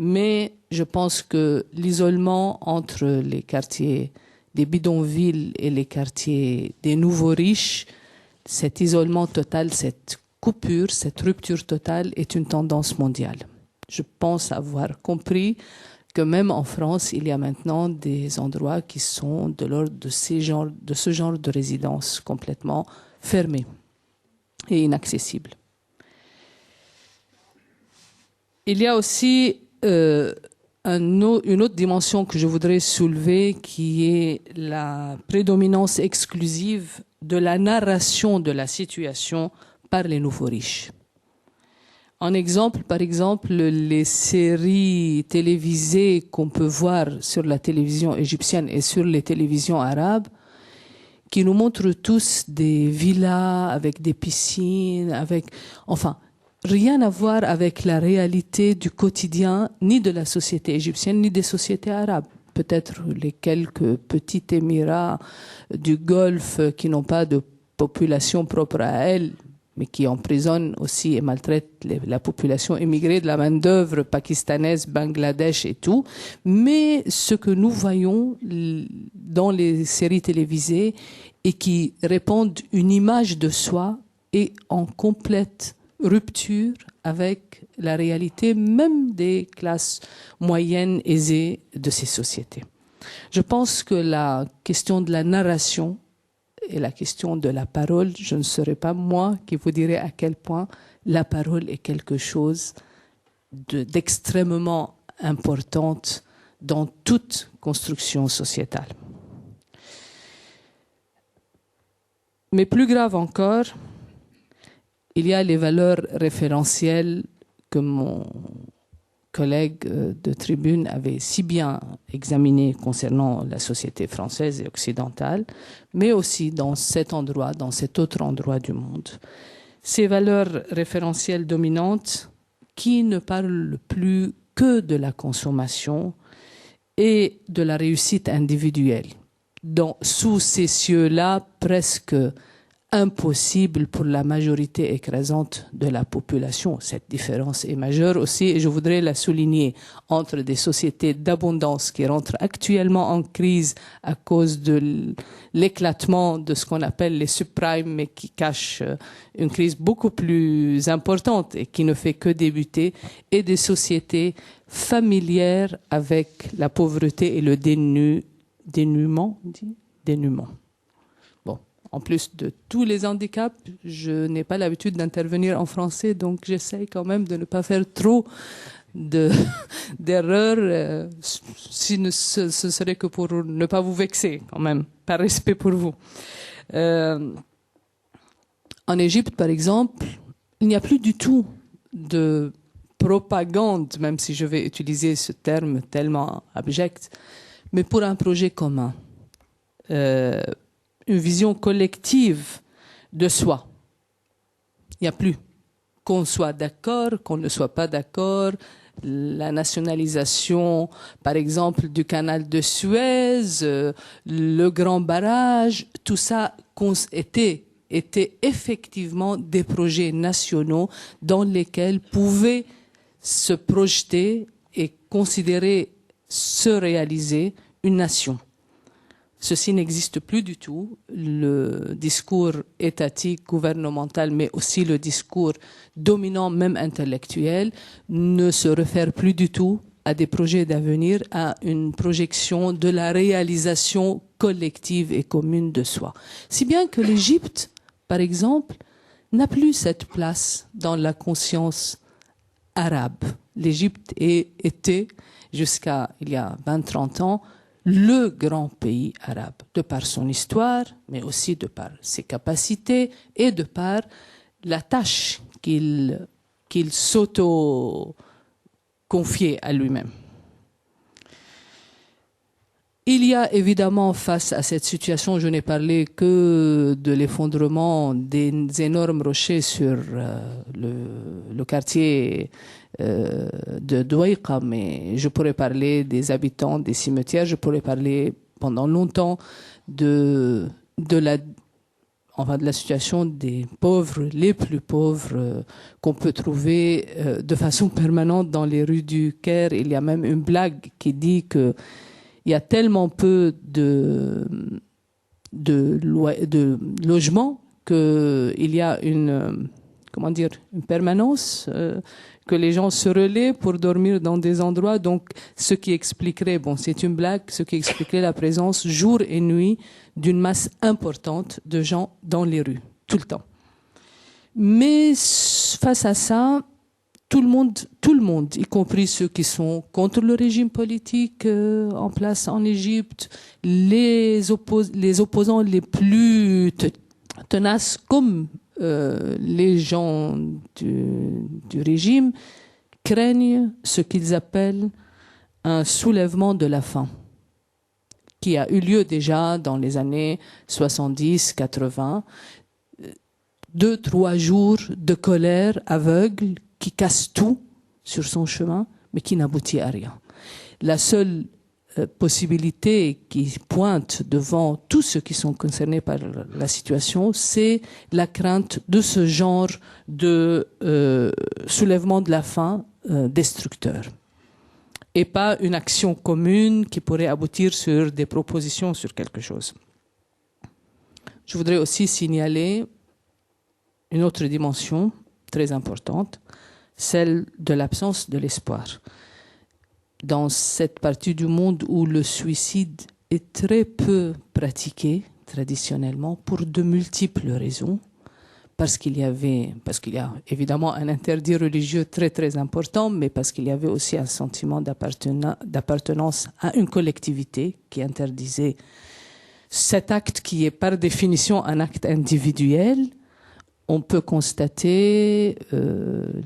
Mais je pense que l'isolement entre les quartiers des bidonvilles et les quartiers des nouveaux riches, cet isolement total, cette coupure, cette rupture totale est une tendance mondiale. Je pense avoir compris que même en France, il y a maintenant des endroits qui sont de l'ordre de ce genre de résidence complètement fermés et inaccessibles. Il y a aussi une autre dimension que je voudrais soulever, qui est la prédominance exclusive de la narration de la situation par les nouveaux riches. En exemple, par exemple, les séries télévisées qu'on peut voir sur la télévision égyptienne et sur les télévisions arabes, qui nous montrent tous des villas avec des piscines, enfin, rien à voir avec la réalité du quotidien, ni de la société égyptienne, ni des sociétés arabes. Peut-être les quelques petits émirats du Golfe qui n'ont pas de population propre à elles, mais qui emprisonnent aussi et maltraitent la population émigrée de la main-d'œuvre pakistanaise, Bangladesh et tout. Mais ce que nous voyons dans les séries télévisées et qui répandent une image de soi est en complète rupture avec la réalité même des classes moyennes aisées de ces sociétés. Je pense que la question de la narration et la question de la parole, je ne serai pas moi qui vous dirai à quel point la parole est quelque chose d'extrêmement importante dans toute construction sociétale. Mais plus grave encore, il y a les valeurs référentielles que mon collègue de tribune avait si bien examinées concernant la société française et occidentale, mais aussi dans cet endroit, dans cet autre endroit du monde. Ces valeurs référentielles dominantes qui ne parlent plus que de la consommation et de la réussite individuelle. Sous ces cieux-là, presque impossible pour la majorité écrasante de la population. Cette différence est majeure aussi, et je voudrais la souligner, entre des sociétés d'abondance qui rentrent actuellement en crise à cause de l'éclatement de ce qu'on appelle les subprimes, mais qui cachent une crise beaucoup plus importante et qui ne fait que débuter, et des sociétés familières avec la pauvreté et le dénuement. En plus de tous les handicaps, je n'ai pas l'habitude d'intervenir en français, donc j'essaie quand même de ne pas faire trop d'erreurs, si ce serait que pour ne pas vous vexer quand même, par respect pour vous. En Égypte, par exemple, il n'y a plus du tout de propagande, même si je vais utiliser ce terme tellement abject, mais pour un projet commun. Une vision collective de soi. Il n'y a plus. Qu'on soit d'accord, qu'on ne soit pas d'accord, la nationalisation, par exemple, du canal de Suez, le grand barrage, tout ça était effectivement des projets nationaux dans lesquels pouvait se projeter et considérer se réaliser une nation. Ceci n'existe plus du tout. Le discours étatique, gouvernemental, mais aussi le discours dominant, même intellectuel, ne se réfère plus du tout à des projets d'avenir, à une projection de la réalisation collective et commune de soi. Si bien que l'Égypte, par exemple, n'a plus cette place dans la conscience arabe. L'Égypte était, jusqu'à il y a 20-30 ans, le grand pays arabe, de par son histoire, mais aussi de par ses capacités et de par la tâche qu'il s'auto-confiait à lui-même. Il y a évidemment, face à cette situation, je n'ai parlé que de l'effondrement des énormes rochers sur le quartier de Douaïqa, mais je pourrais parler des habitants des cimetières, je pourrais parler pendant longtemps de la situation des pauvres, les plus pauvres qu'on peut trouver de façon permanente dans les rues du Caire. Il y a même une blague qui dit que il y a tellement peu de logements qu'il y a une permanence, que les gens se relaient pour dormir dans des endroits. Donc, ce qui expliquerait, c'est une blague, ce qui expliquerait la présence jour et nuit d'une masse importante de gens dans les rues, tout le temps. Mais face à ça, tout le monde, y compris ceux qui sont contre le régime politique en place en Égypte, les opposants les plus tenaces comme les gens du régime, craignent ce qu'ils appellent un soulèvement de la faim, qui a eu lieu déjà dans les années 70-80. 2-3 jours de colère aveugle qui casse tout sur son chemin, mais qui n'aboutit à rien. La seule possibilité qui pointe devant tous ceux qui sont concernés par la situation, c'est la crainte de ce genre de soulèvement de la faim destructeur. Et pas une action commune qui pourrait aboutir sur des propositions sur quelque chose. Je voudrais aussi signaler une autre dimension très importante, celle de l'absence de l'espoir. Dans cette partie du monde où le suicide est très peu pratiqué traditionnellement pour de multiples raisons, parce qu'il y a évidemment un interdit religieux très très important, mais parce qu'il y avait aussi un sentiment d'appartenance à une collectivité qui interdisait cet acte qui est par définition un acte individuel. On peut constater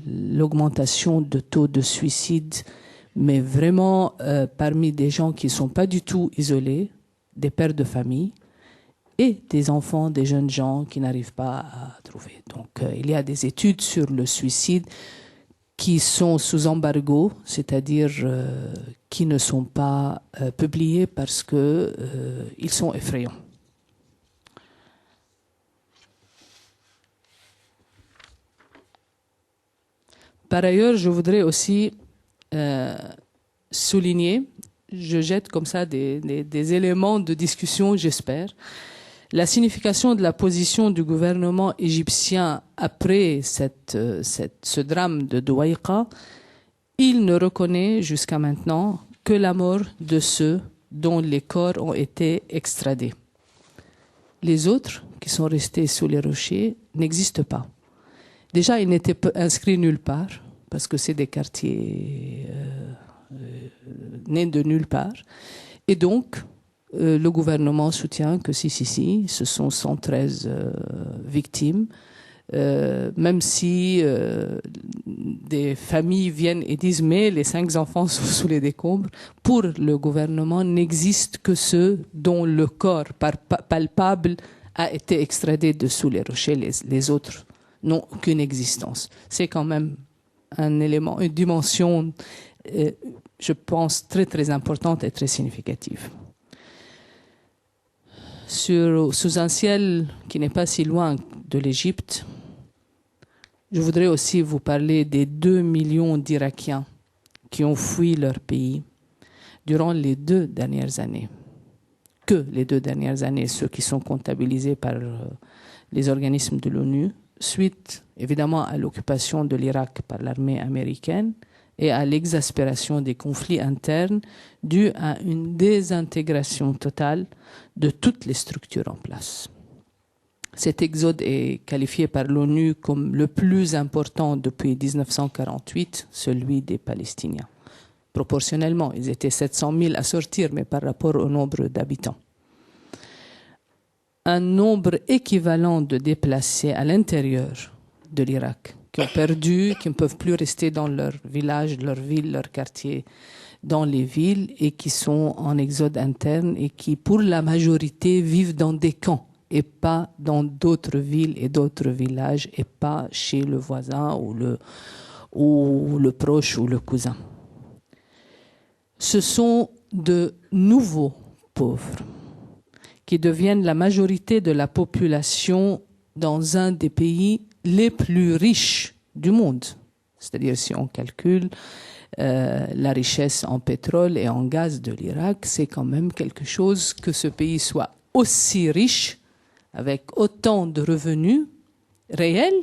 l'augmentation de taux de suicide, mais vraiment parmi des gens qui ne sont pas du tout isolés, des pères de famille, et des enfants, des jeunes gens qui n'arrivent pas à trouver. Donc, il y a des études sur le suicide qui sont sous embargo, c'est-à-dire qui ne sont pas publiées parce que ils sont effrayants. Par ailleurs, je voudrais aussi souligner, je jette comme ça des éléments de discussion, j'espère, la signification de la position du gouvernement égyptien après ce drame de Douaïqa. Il ne reconnaît jusqu'à maintenant que la mort de ceux dont les corps ont été extradés. Les autres, qui sont restés sous les rochers, n'existent pas. Déjà, ils n'étaient inscrits nulle part, parce que c'est des quartiers nés de nulle part. Et donc, le gouvernement soutient que si, ce sont 113 victimes, même si des familles viennent et disent « mais les 5 enfants sont sous les décombres », pour le gouvernement, n'existent que ceux dont le corps palpable a été extradé de sous les rochers. Les autres n'ont aucune existence. C'est quand même un élément, une dimension, je pense, très très importante et très significative. Sous un ciel qui n'est pas si loin de l'Égypte, je voudrais aussi vous parler des 2 millions d'Irakiens qui ont fui leur pays durant les 2 dernières années. Que les 2 dernières années, ceux qui sont comptabilisés par les organismes de l'ONU, suite évidemment à l'occupation de l'Irak par l'armée américaine et à l'exaspération des conflits internes due à une désintégration totale de toutes les structures en place. Cet exode est qualifié par l'ONU comme le plus important depuis 1948, celui des Palestiniens. Proportionnellement, ils étaient 700 000 à sortir, mais par rapport au nombre d'habitants. Un nombre équivalent de déplacés à l'intérieur de l'Irak, qui ont perdu, qui ne peuvent plus rester dans leur village, leur ville, leur quartier, dans les villes, et qui sont en exode interne et qui, pour la majorité, vivent dans des camps et pas dans d'autres villes et d'autres villages et pas chez le voisin ou le proche ou le cousin. Ce sont de nouveaux pauvres qui deviennent la majorité de la population dans un des pays les plus riches du monde. C'est-à-dire, si on calcule la richesse en pétrole et en gaz de l'Irak, c'est quand même quelque chose que ce pays soit aussi riche, avec autant de revenus réels,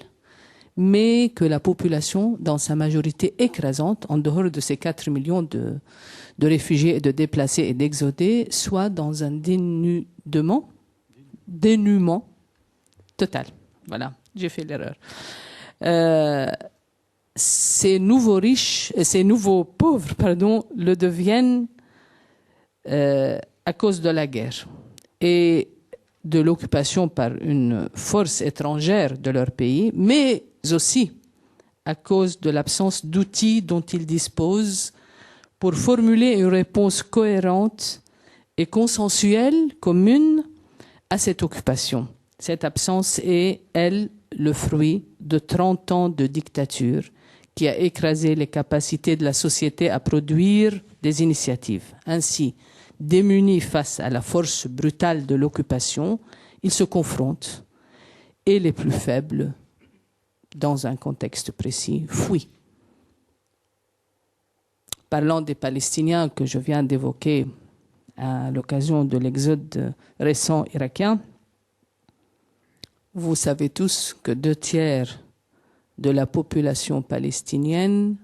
mais que la population, dans sa majorité écrasante, en dehors de ces 4 millions de réfugiés et de déplacés et d'exodés, soit dans un dénuement total. Voilà, j'ai fait l'erreur. ces nouveaux riches, ces nouveaux pauvres, le deviennent à cause de la guerre et de l'occupation par une force étrangère de leur pays, mais aussi à cause de l'absence d'outils dont ils disposent pour formuler une réponse cohérente et consensuelle, commune à cette occupation. Cette absence est, elle, le fruit de 30 ans de dictature qui a écrasé les capacités de la société à produire des initiatives. Ainsi, démunis face à la force brutale de l'occupation, ils se confrontent et les plus faibles, dans un contexte précis, fuient. Parlant des Palestiniens que je viens d'évoquer à l'occasion de l'exode récent irakien, vous savez tous que 2/3 de la population palestinienne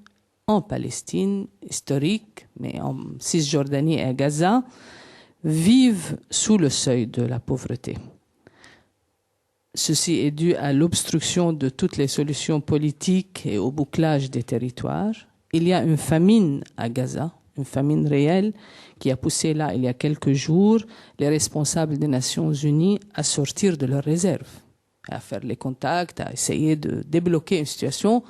en Palestine historique, mais en Cisjordanie et à Gaza, vivent sous le seuil de la pauvreté. Ceci est dû à l'obstruction de toutes les solutions politiques et au bouclage des territoires. Il y a une famine à Gaza, une famine réelle qui a poussé là, il y a quelques jours, les responsables des Nations Unies à sortir de leurs réserves, à faire les contacts, à essayer de débloquer une situation.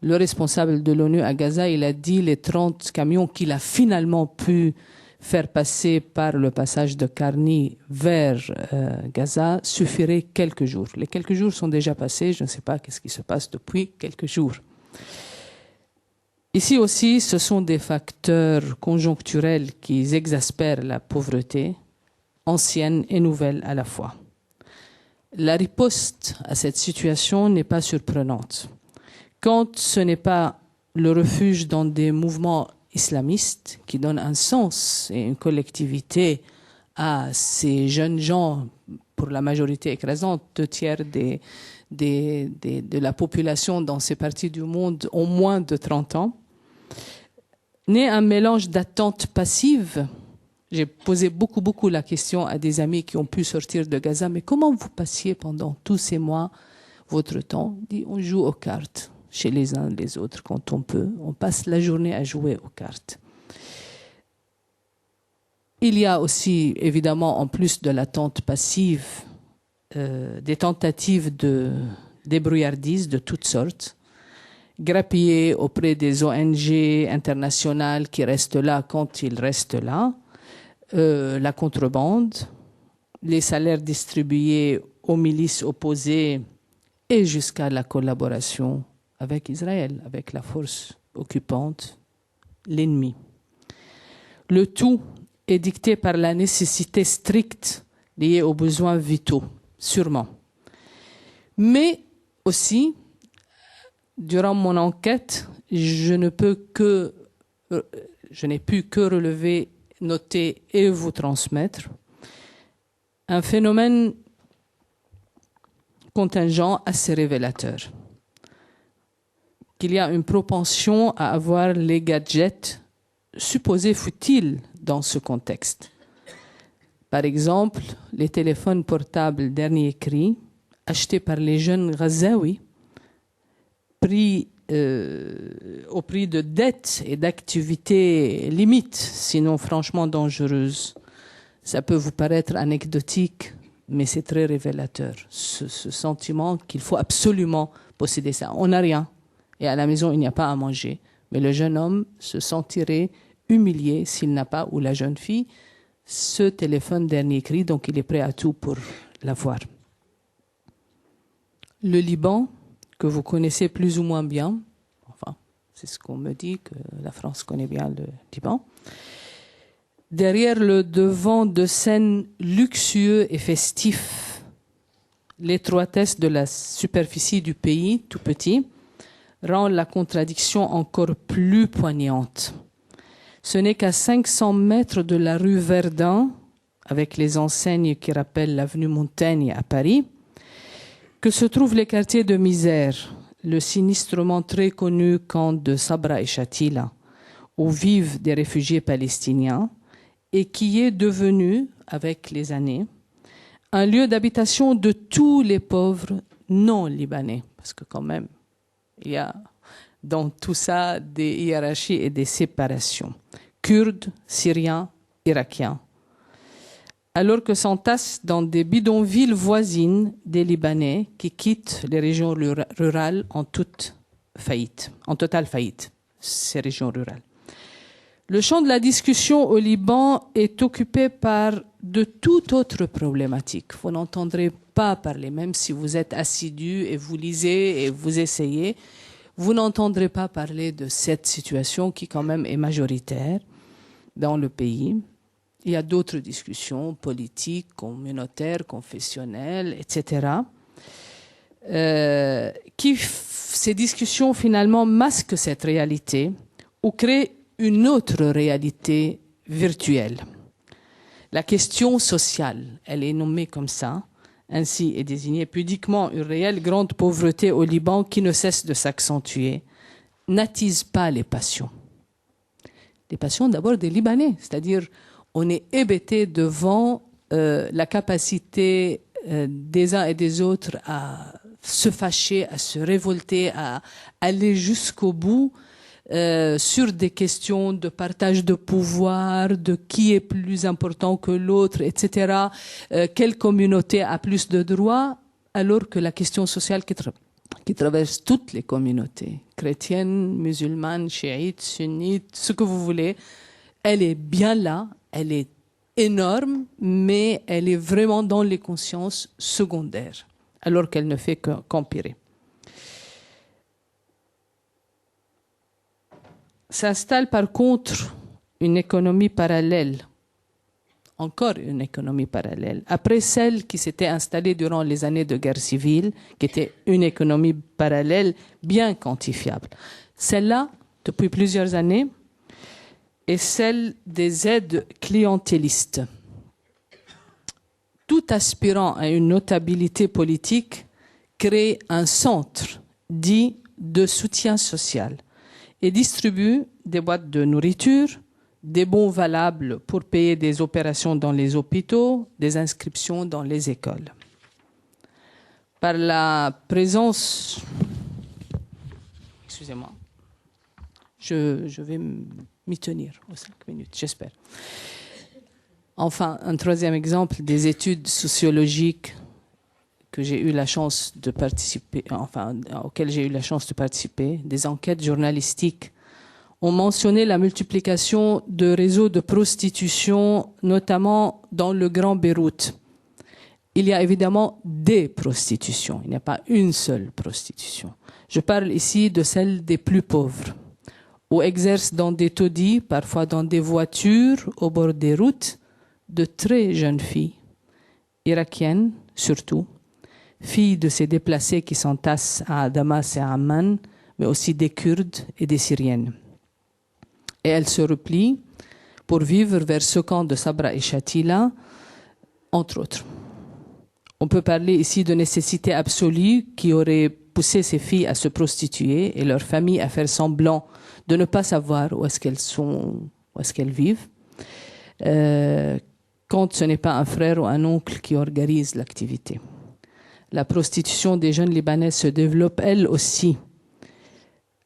Le responsable de l'ONU à Gaza, il a dit les 30 camions qu'il a finalement pu faire passer par le passage de Karni vers Gaza suffiraient quelques jours. Les quelques jours sont déjà passés, je ne sais pas qu'est-ce qui se passe depuis quelques jours. Ici aussi, ce sont des facteurs conjoncturels qui exaspèrent la pauvreté, ancienne et nouvelle à la fois. La riposte à cette situation n'est pas surprenante. Quand ce n'est pas le refuge dans des mouvements islamistes qui donnent un sens et une collectivité à ces jeunes gens, pour la majorité écrasante, 2/3 de la population dans ces parties du monde ont moins de 30 ans, naît un mélange d'attentes passives. J'ai posé beaucoup la question à des amis qui ont pu sortir de Gaza, mais comment vous passiez pendant tous ces mois votre temps? On joue aux cartes chez les uns et les autres quand on peut. On passe la journée à jouer aux cartes. Il y a aussi, évidemment, en plus de l'attente passive, des tentatives de débrouillardise de toutes sortes, grappillées auprès des ONG internationales qui restent là quand ils restent là, la contrebande, les salaires distribués aux milices opposées et jusqu'à la collaboration avec Israël, avec la force occupante, l'ennemi. Le tout est dicté par la nécessité stricte liée aux besoins vitaux, sûrement. Mais aussi, durant mon enquête, je n'ai pu que relever, noter et vous transmettre un phénomène contingent assez révélateur. Qu'il y a une propension à avoir les gadgets supposés futiles dans ce contexte. Par exemple, les téléphones portables dernier cri, achetés par les jeunes Ghazaouis, au prix de dettes et d'activités limites, sinon franchement dangereuses. Ça peut vous paraître anecdotique, mais c'est très révélateur. Ce sentiment qu'il faut absolument posséder ça. On n'a rien. Et à la maison, il n'y a pas à manger. Mais le jeune homme se sentirait humilié s'il n'a pas, ou la jeune fille, ce téléphone dernier cri, donc il est prêt à tout pour l'avoir. Le Liban, que vous connaissez plus ou moins bien, enfin, c'est ce qu'on me dit, que la France connaît bien le Liban. Derrière le devant de scène luxueux et festif, l'étroitesse de la superficie du pays, tout petit, rend la contradiction encore plus poignante. Ce n'est qu'à 500 mètres de la rue Verdun, avec les enseignes qui rappellent l'avenue Montaigne à Paris, que se trouvent les quartiers de misère, le sinistrement très connu camp de Sabra et Shatila, où vivent des réfugiés palestiniens, et qui est devenu, avec les années, un lieu d'habitation de tous les pauvres non libanais, parce que quand même, il y a dans tout ça des hiérarchies et des séparations. Kurdes, Syriens, Irakiens. Alors que s'entassent dans des bidonvilles voisines des Libanais qui quittent les régions rurales en totale faillite, ces régions rurales. Le champ de la discussion au Liban est occupé par de toute autre problématique. Vous n'entendrez pas parler, même si vous êtes assidu et vous lisez et vous essayez, vous n'entendrez pas parler de cette situation qui quand même est majoritaire dans le pays. Il y a d'autres discussions politiques, communautaires, confessionnelles, etc. Ces discussions finalement masquent cette réalité ou créent une autre réalité virtuelle. La question sociale, elle est nommée comme ça, ainsi est désignée pudiquement une réelle grande pauvreté au Liban qui ne cesse de s'accentuer, n'attise pas les passions. Les passions d'abord des Libanais, c'est-à-dire on est hébété devant la capacité des uns et des autres à se fâcher, à se révolter, à aller jusqu'au bout sur des questions de partage de pouvoir, de qui est plus important que l'autre, etc. Quelle communauté a plus de droits, alors que la question sociale qui traverse toutes les communautés, chrétiennes, musulmanes, chiites, sunnites, ce que vous voulez, elle est bien là, elle est énorme, mais elle est vraiment dans les consciences secondaires, alors qu'elle ne fait qu'empirer. S'installe par contre une économie parallèle, encore une économie parallèle, après celle qui s'était installée durant les années de guerre civile, qui était une économie parallèle bien quantifiable. Celle-là, depuis plusieurs années, est celle des aides clientélistes. Tout aspirant à une notabilité politique crée un centre dit de soutien social et distribue des boîtes de nourriture, des bons valables pour payer des opérations dans les hôpitaux, des inscriptions dans les écoles. Par la présence... Excusez-moi. Je vais m'y tenir aux 5 minutes, j'espère. Enfin, un troisième exemple, des études sociologiques que j'ai eu la chance de participer, auxquelles j'ai eu la chance de participer, des enquêtes journalistiques, ont mentionné la multiplication de réseaux de prostitution, notamment dans le Grand Beyrouth. Il y a évidemment des prostitutions, il n'y a pas une seule prostitution. Je parle ici de celle des plus pauvres, où exercent dans des taudis, parfois dans des voitures, au bord des routes, de très jeunes filles, irakiennes surtout, filles de ces déplacés qui s'entassent à Damas et à Amman, mais aussi des Kurdes et des Syriennes. Et elles se replient pour vivre vers ce camp de Sabra et Shatila, entre autres. On peut parler ici de nécessité absolue qui aurait poussé ces filles à se prostituer et leurs familles à faire semblant de ne pas savoir où est-ce qu'elles sont, où est-ce qu'elles vivent, quand ce n'est pas un frère ou un oncle qui organise l'activité. La prostitution des jeunes Libanais se développe elle aussi,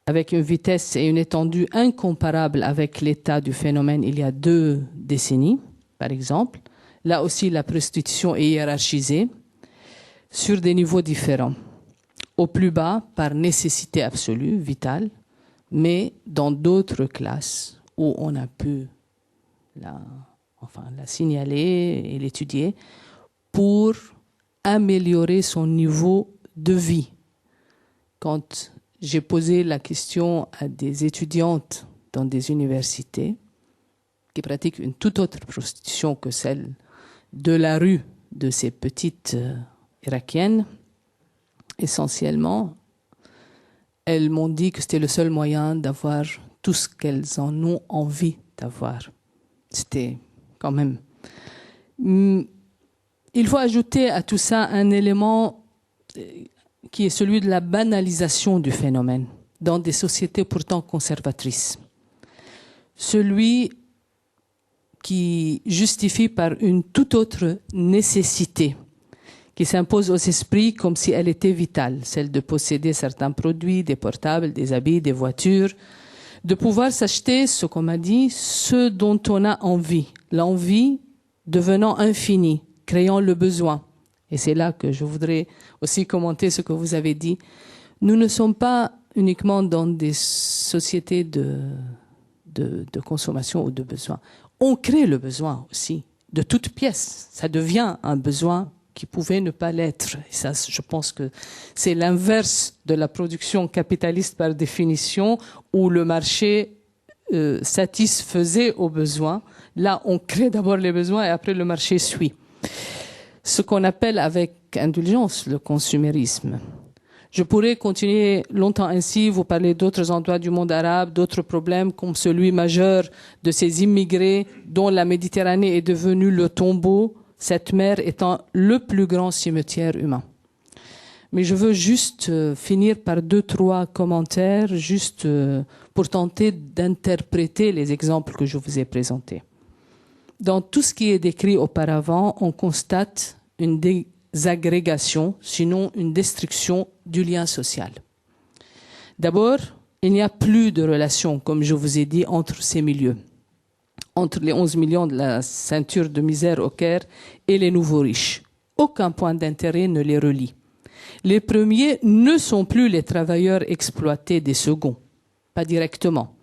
avec une vitesse et une étendue incomparables avec l'état du phénomène il y a 2 décennies, par exemple. Là aussi, la prostitution est hiérarchisée sur des niveaux différents. Au plus bas, par nécessité absolue, vitale, mais dans d'autres classes où on a pu la signaler et l'étudier pour améliorer son niveau de vie. Quand j'ai posé la question à des étudiantes dans des universités qui pratiquent une toute autre prostitution que celle de la rue de ces petites irakiennes, essentiellement, elles m'ont dit que c'était le seul moyen d'avoir tout ce qu'elles en ont envie d'avoir. C'était quand même... Il faut ajouter à tout ça un élément qui est celui de la banalisation du phénomène dans des sociétés pourtant conservatrices. Celui qui justifie par une toute autre nécessité qui s'impose aux esprits comme si elle était vitale, celle de posséder certains produits, des portables, des habits, des voitures, de pouvoir s'acheter, ce qu'on m'a dit, ce dont on a envie, l'envie devenant infinie, créant le besoin. Et c'est là que je voudrais aussi commenter ce que vous avez dit. Nous ne sommes pas uniquement dans des sociétés de consommation ou de besoin. On crée le besoin aussi, de toute pièce. Ça devient un besoin qui pouvait ne pas l'être. Et ça, je pense que c'est l'inverse de la production capitaliste par définition, où le marché satisfaisait aux besoins. Là, on crée d'abord les besoins et après le marché suit. Ce qu'on appelle avec indulgence le consumérisme. Je pourrais continuer longtemps ainsi, vous parler d'autres endroits du monde arabe, d'autres problèmes comme celui majeur de ces immigrés dont la Méditerranée est devenue le tombeau, cette mer étant le plus grand cimetière humain. Mais je veux juste finir par 2-3 commentaires, juste pour tenter d'interpréter les exemples que je vous ai présentés. Dans tout ce qui est décrit auparavant, on constate une désagrégation, sinon une destruction du lien social. D'abord, il n'y a plus de relation, comme je vous ai dit, entre ces milieux, entre les 11 millions de la ceinture de misère au Caire et les nouveaux riches. Aucun point d'intérêt ne les relie. Les premiers ne sont plus les travailleurs exploités des seconds, pas directement.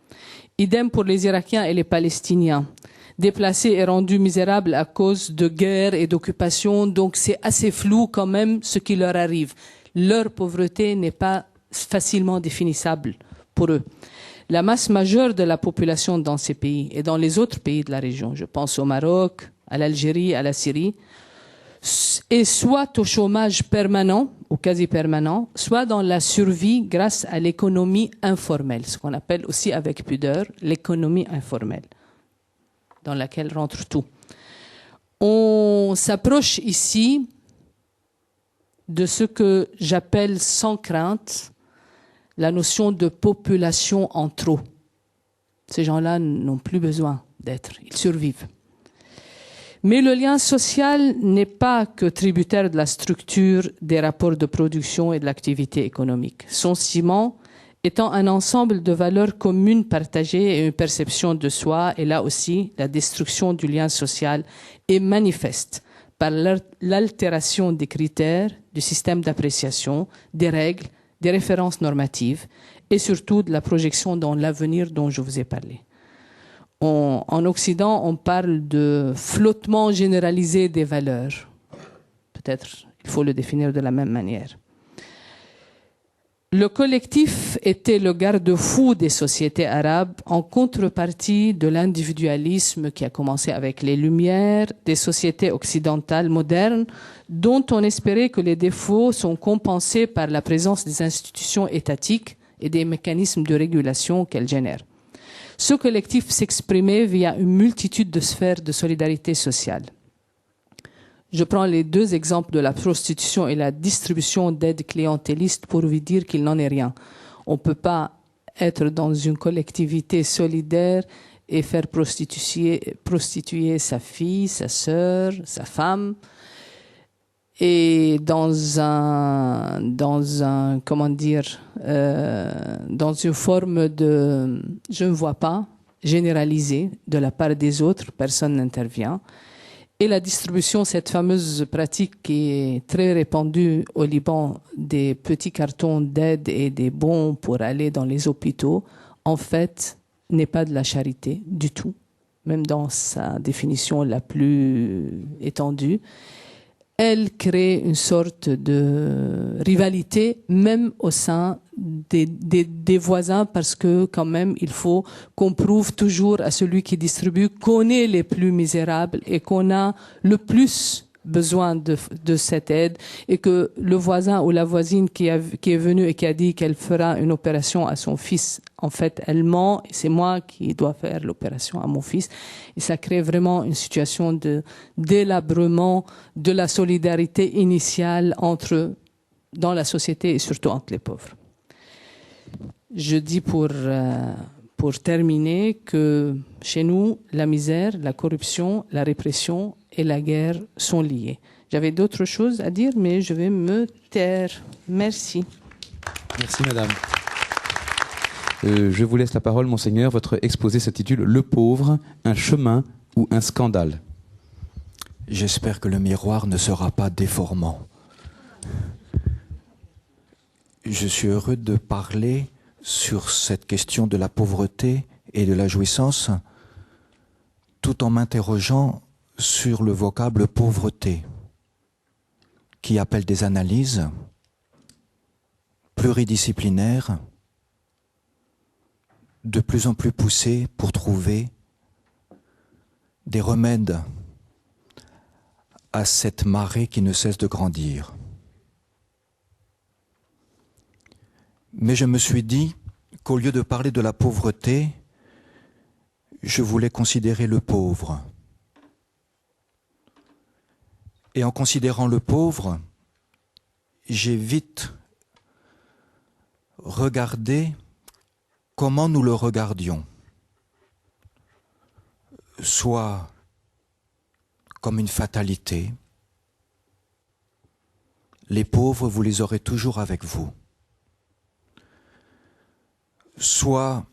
Idem pour les Irakiens et les Palestiniens, déplacés et rendus misérables à cause de guerres et d'occupations, donc c'est assez flou quand même ce qui leur arrive. Leur pauvreté n'est pas facilement définissable pour eux. La masse majeure de la population dans ces pays et dans les autres pays de la région, je pense au Maroc, à l'Algérie, à la Syrie, est soit au chômage permanent ou quasi permanent, soit dans la survie grâce à l'économie informelle, ce qu'on appelle aussi avec pudeur l'économie informelle, dans laquelle rentre tout. On s'approche ici de ce que j'appelle sans crainte la notion de population en trop. Ces gens-là n'ont plus besoin d'être, ils survivent. Mais le lien social n'est pas que tributaire de la structure des rapports de production et de l'activité économique. Son ciment étant un ensemble de valeurs communes partagées et une perception de soi, et là aussi, la destruction du lien social est manifeste par l'altération des critères, du système d'appréciation, des règles, des références normatives et surtout de la projection dans l'avenir dont je vous ai parlé. En Occident, on parle de flottement généralisé des valeurs. Peut-être il faut le définir de la même manière. Le collectif était le garde-fou des sociétés arabes en contrepartie de l'individualisme qui a commencé avec les Lumières, des sociétés occidentales modernes dont on espérait que les défauts sont compensés par la présence des institutions étatiques et des mécanismes de régulation qu'elles génèrent. Ce collectif s'exprimait via une multitude de sphères de solidarité sociale. Je prends les 2 exemples de la prostitution et la distribution d'aides clientélistes pour vous dire qu'il n'en est rien. On ne peut pas être dans une collectivité solidaire et faire prostituer sa fille, sa sœur, sa femme. Et dans une forme de je ne vois pas généralisée de la part des autres, personne n'intervient. Et la distribution, cette fameuse pratique qui est très répandue au Liban, des petits cartons d'aide et des bons pour aller dans les hôpitaux, en fait, n'est pas de la charité du tout, même dans sa définition la plus étendue. Elle crée une sorte de rivalité, même au sein des voisins, parce que quand même, il faut qu'on prouve toujours à celui qui distribue qu'on est les plus misérables et qu'on a le plus besoin de cette aide, et que le voisin ou la voisine qui est venue et qui a dit qu'elle fera une opération à son fils, en fait, elle ment, et c'est moi qui dois faire l'opération à mon fils. Et ça crée vraiment une situation de délabrement de la solidarité initiale dans la société et surtout entre les pauvres. Je dis pour terminer que chez nous, la misère, la corruption, la répression et la guerre sont liées. J'avais d'autres choses à dire, mais je vais me taire. Merci. Merci, madame. Je vous laisse la parole, monseigneur. Votre exposé s'intitule « Le pauvre, un chemin ou un scandale ». J'espère que le miroir ne sera pas déformant. Je suis heureux de parler sur cette question de la pauvreté et de la jouissance, tout en m'interrogeant sur le vocable pauvreté, qui appelle des analyses pluridisciplinaires, de plus en plus poussées pour trouver des remèdes à cette marée qui ne cesse de grandir. Mais je me suis dit qu'au lieu de parler de la pauvreté, je voulais considérer le pauvre. Et en considérant le pauvre, j'ai vite regardé comment nous le regardions. Soit comme une fatalité. Les pauvres, vous les aurez toujours avec vous. Soit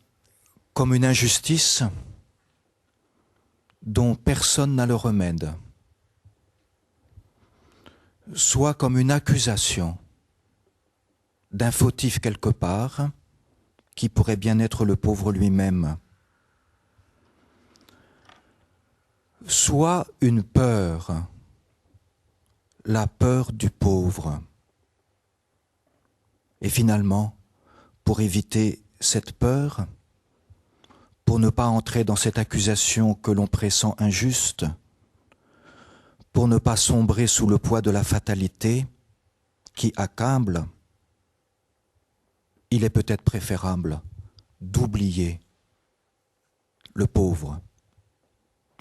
comme une injustice dont personne n'a le remède. Soit comme une accusation d'un fautif quelque part, qui pourrait bien être le pauvre lui-même. Soit une peur, la peur du pauvre. Et finalement, pour éviter cette peur, pour ne pas entrer dans cette accusation que l'on pressent injuste, pour ne pas sombrer sous le poids de la fatalité qui accable, il est peut-être préférable d'oublier le pauvre,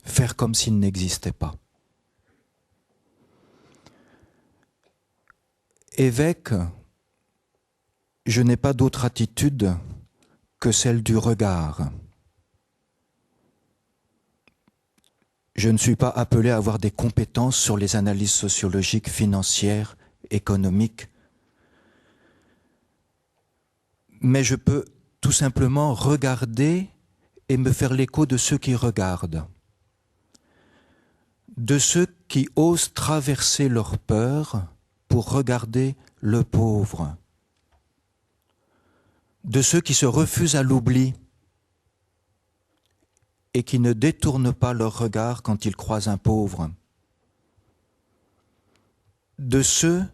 faire comme s'il n'existait pas. Évêque, je n'ai pas d'autre attitude que celle du regard. Je ne suis pas appelé à avoir des compétences sur les analyses sociologiques, financières, économiques, mais je peux tout simplement regarder et me faire l'écho de ceux qui regardent, de ceux qui osent traverser leur peur pour regarder le pauvre, de ceux qui se refusent à l'oubli et qui ne détournent pas leur regard quand ils croisent un pauvre, de ceux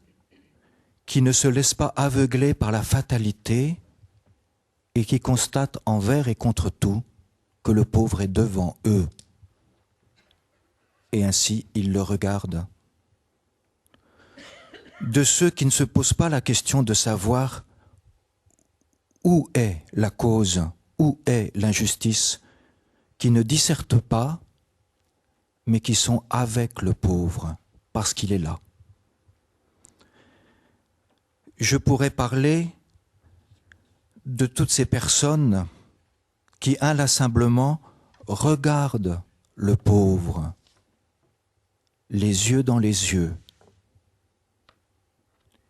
qui ne se laissent pas aveugler par la fatalité et qui constatent envers et contre tout que le pauvre est devant eux. Et ainsi, ils le regardent. De ceux qui ne se posent pas la question de savoir où est la cause, où est l'injustice, qui ne dissertent pas, mais qui sont avec le pauvre, parce qu'il est là. Je pourrais parler de toutes ces personnes qui inlassablement regardent le pauvre, les yeux dans les yeux,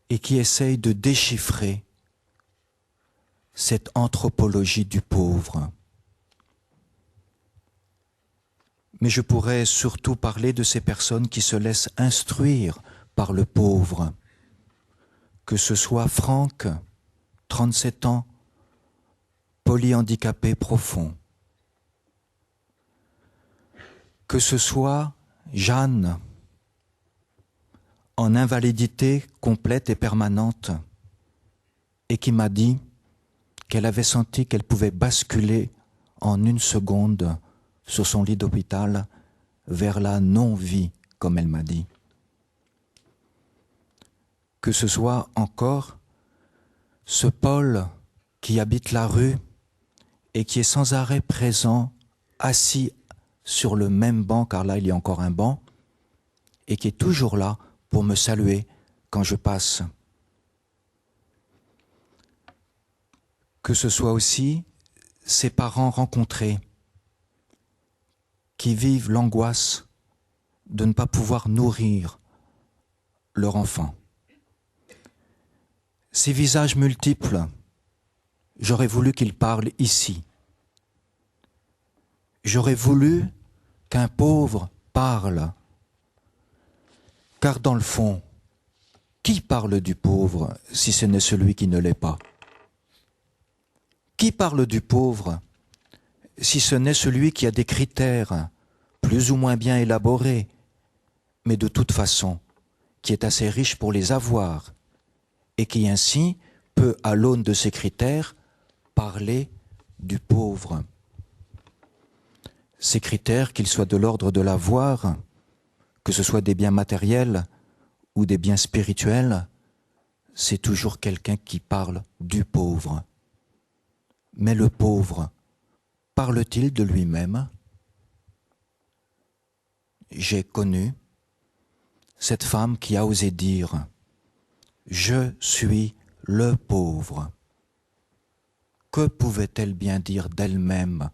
et qui essayent de déchiffrer cette anthropologie du pauvre. Mais je pourrais surtout parler de ces personnes qui se laissent instruire par le pauvre, que ce soit Franck, 37 ans, polyhandicapé profond, que ce soit Jeanne, en invalidité complète et permanente, et qui m'a dit qu'elle avait senti qu'elle pouvait basculer en une seconde sur son lit d'hôpital vers la non-vie, comme elle m'a dit. Que ce soit encore ce Paul qui habite la rue et qui est sans arrêt présent, assis sur le même banc, car là il y a encore un banc, et qui est toujours là pour me saluer quand je passe. Que ce soit aussi ses parents rencontrés qui vivent l'angoisse de ne pas pouvoir nourrir leur enfant. Ces visages multiples, j'aurais voulu qu'ils parlent ici. J'aurais voulu qu'un pauvre parle. Car dans le fond, qui parle du pauvre si ce n'est celui qui ne l'est pas? Qui parle du pauvre si ce n'est celui qui a des critères plus ou moins bien élaborés, mais de toute façon, qui est assez riche pour les avoir, et qui ainsi peut, à l'aune de ces critères, parler du pauvre. Ces critères, qu'ils soient de l'ordre de l'avoir, que ce soit des biens matériels ou des biens spirituels, c'est toujours quelqu'un qui parle du pauvre. Mais le pauvre, parle-t-il de lui-même? J'ai connu cette femme qui a osé dire « Je suis le pauvre ». Que pouvait-elle bien dire d'elle-même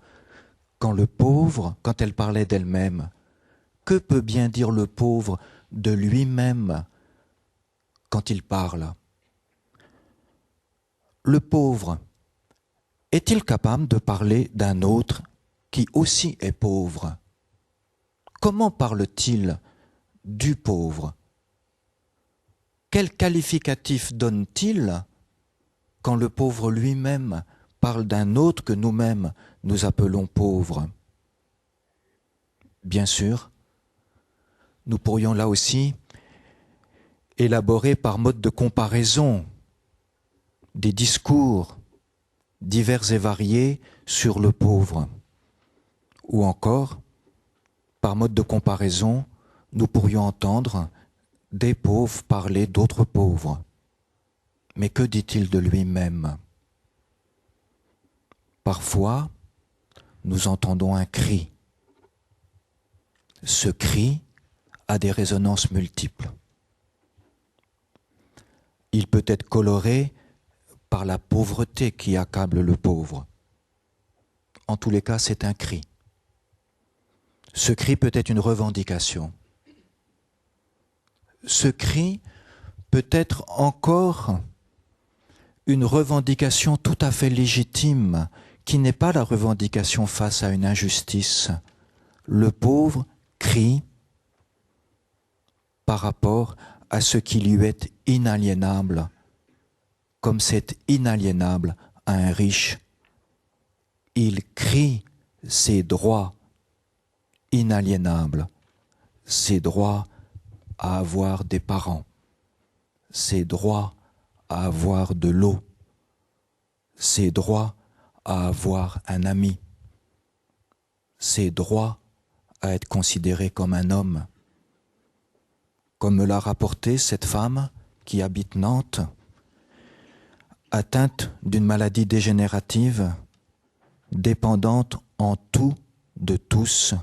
quand le pauvre, quand elle parlait d'elle-même? Que peut bien dire le pauvre de lui-même quand il parle? Le pauvre, est-il capable de parler d'un autre qui aussi est pauvre? Comment parle-t-il du pauvre? Quel qualificatif donne-t-il quand le pauvre lui-même parle d'un autre que nous-mêmes nous appelons pauvre? Bien sûr, nous pourrions là aussi élaborer par mode de comparaison des discours divers et variés sur le pauvre. Ou encore, par mode de comparaison, nous pourrions entendre des pauvres parler d'autres pauvres. Mais que dit-il de lui-même? Parfois, nous entendons un cri. Ce cri a des résonances multiples. Il peut être coloré par la pauvreté qui accable le pauvre. En tous les cas, c'est un cri. Ce cri peut être une revendication. Ce cri peut être encore une revendication tout à fait légitime, qui n'est pas la revendication face à une injustice. Le pauvre crie par rapport à ce qui lui est inaliénable, comme c'est inaliénable à un riche. Il crie ses droits inaliénables, ses droits à avoir des parents, ses droits à avoir de l'eau, ses droits à avoir un ami, ses droits à être considéré comme un homme. Comme me l'a rapporté cette femme qui habite Nantes, atteinte d'une maladie dégénérative, dépendante en tout de tous,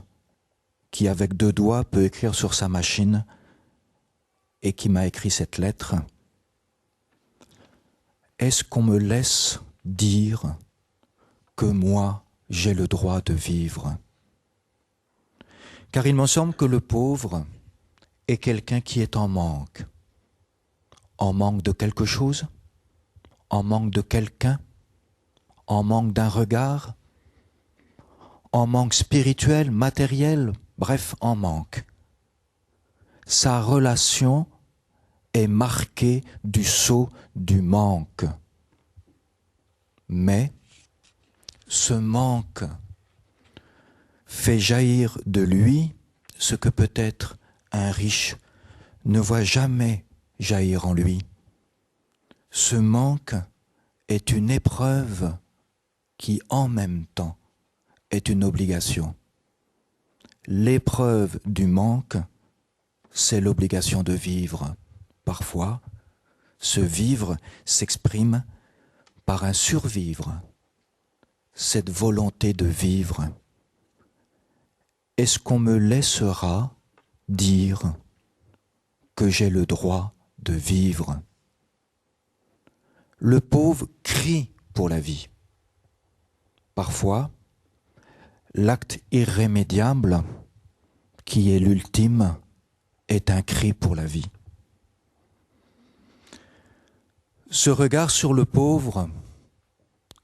qui avec 2 doigts peut écrire sur sa machine, et qui m'a écrit cette lettre. Est-ce qu'on me laisse dire que moi, j'ai le droit de vivre? Car il me semble que le pauvre est quelqu'un qui est en manque de quelque chose, en manque de quelqu'un, en manque d'un regard, en manque spirituel, matériel, bref, en manque. Sa relation est marquée du sceau du manque. Mais ce manque fait jaillir de lui ce que peut-être un riche ne voit jamais jaillir en lui. Ce manque est une épreuve qui, en même temps, est une obligation. L'épreuve du manque, c'est l'obligation de vivre. Parfois, ce vivre s'exprime par un survivre, cette volonté de vivre. Est-ce qu'on me laissera dire que j'ai le droit de vivre? Le pauvre crie pour la vie. Parfois, l'acte irrémédiable, qui est l'ultime, est un cri pour la vie. Ce regard sur le pauvre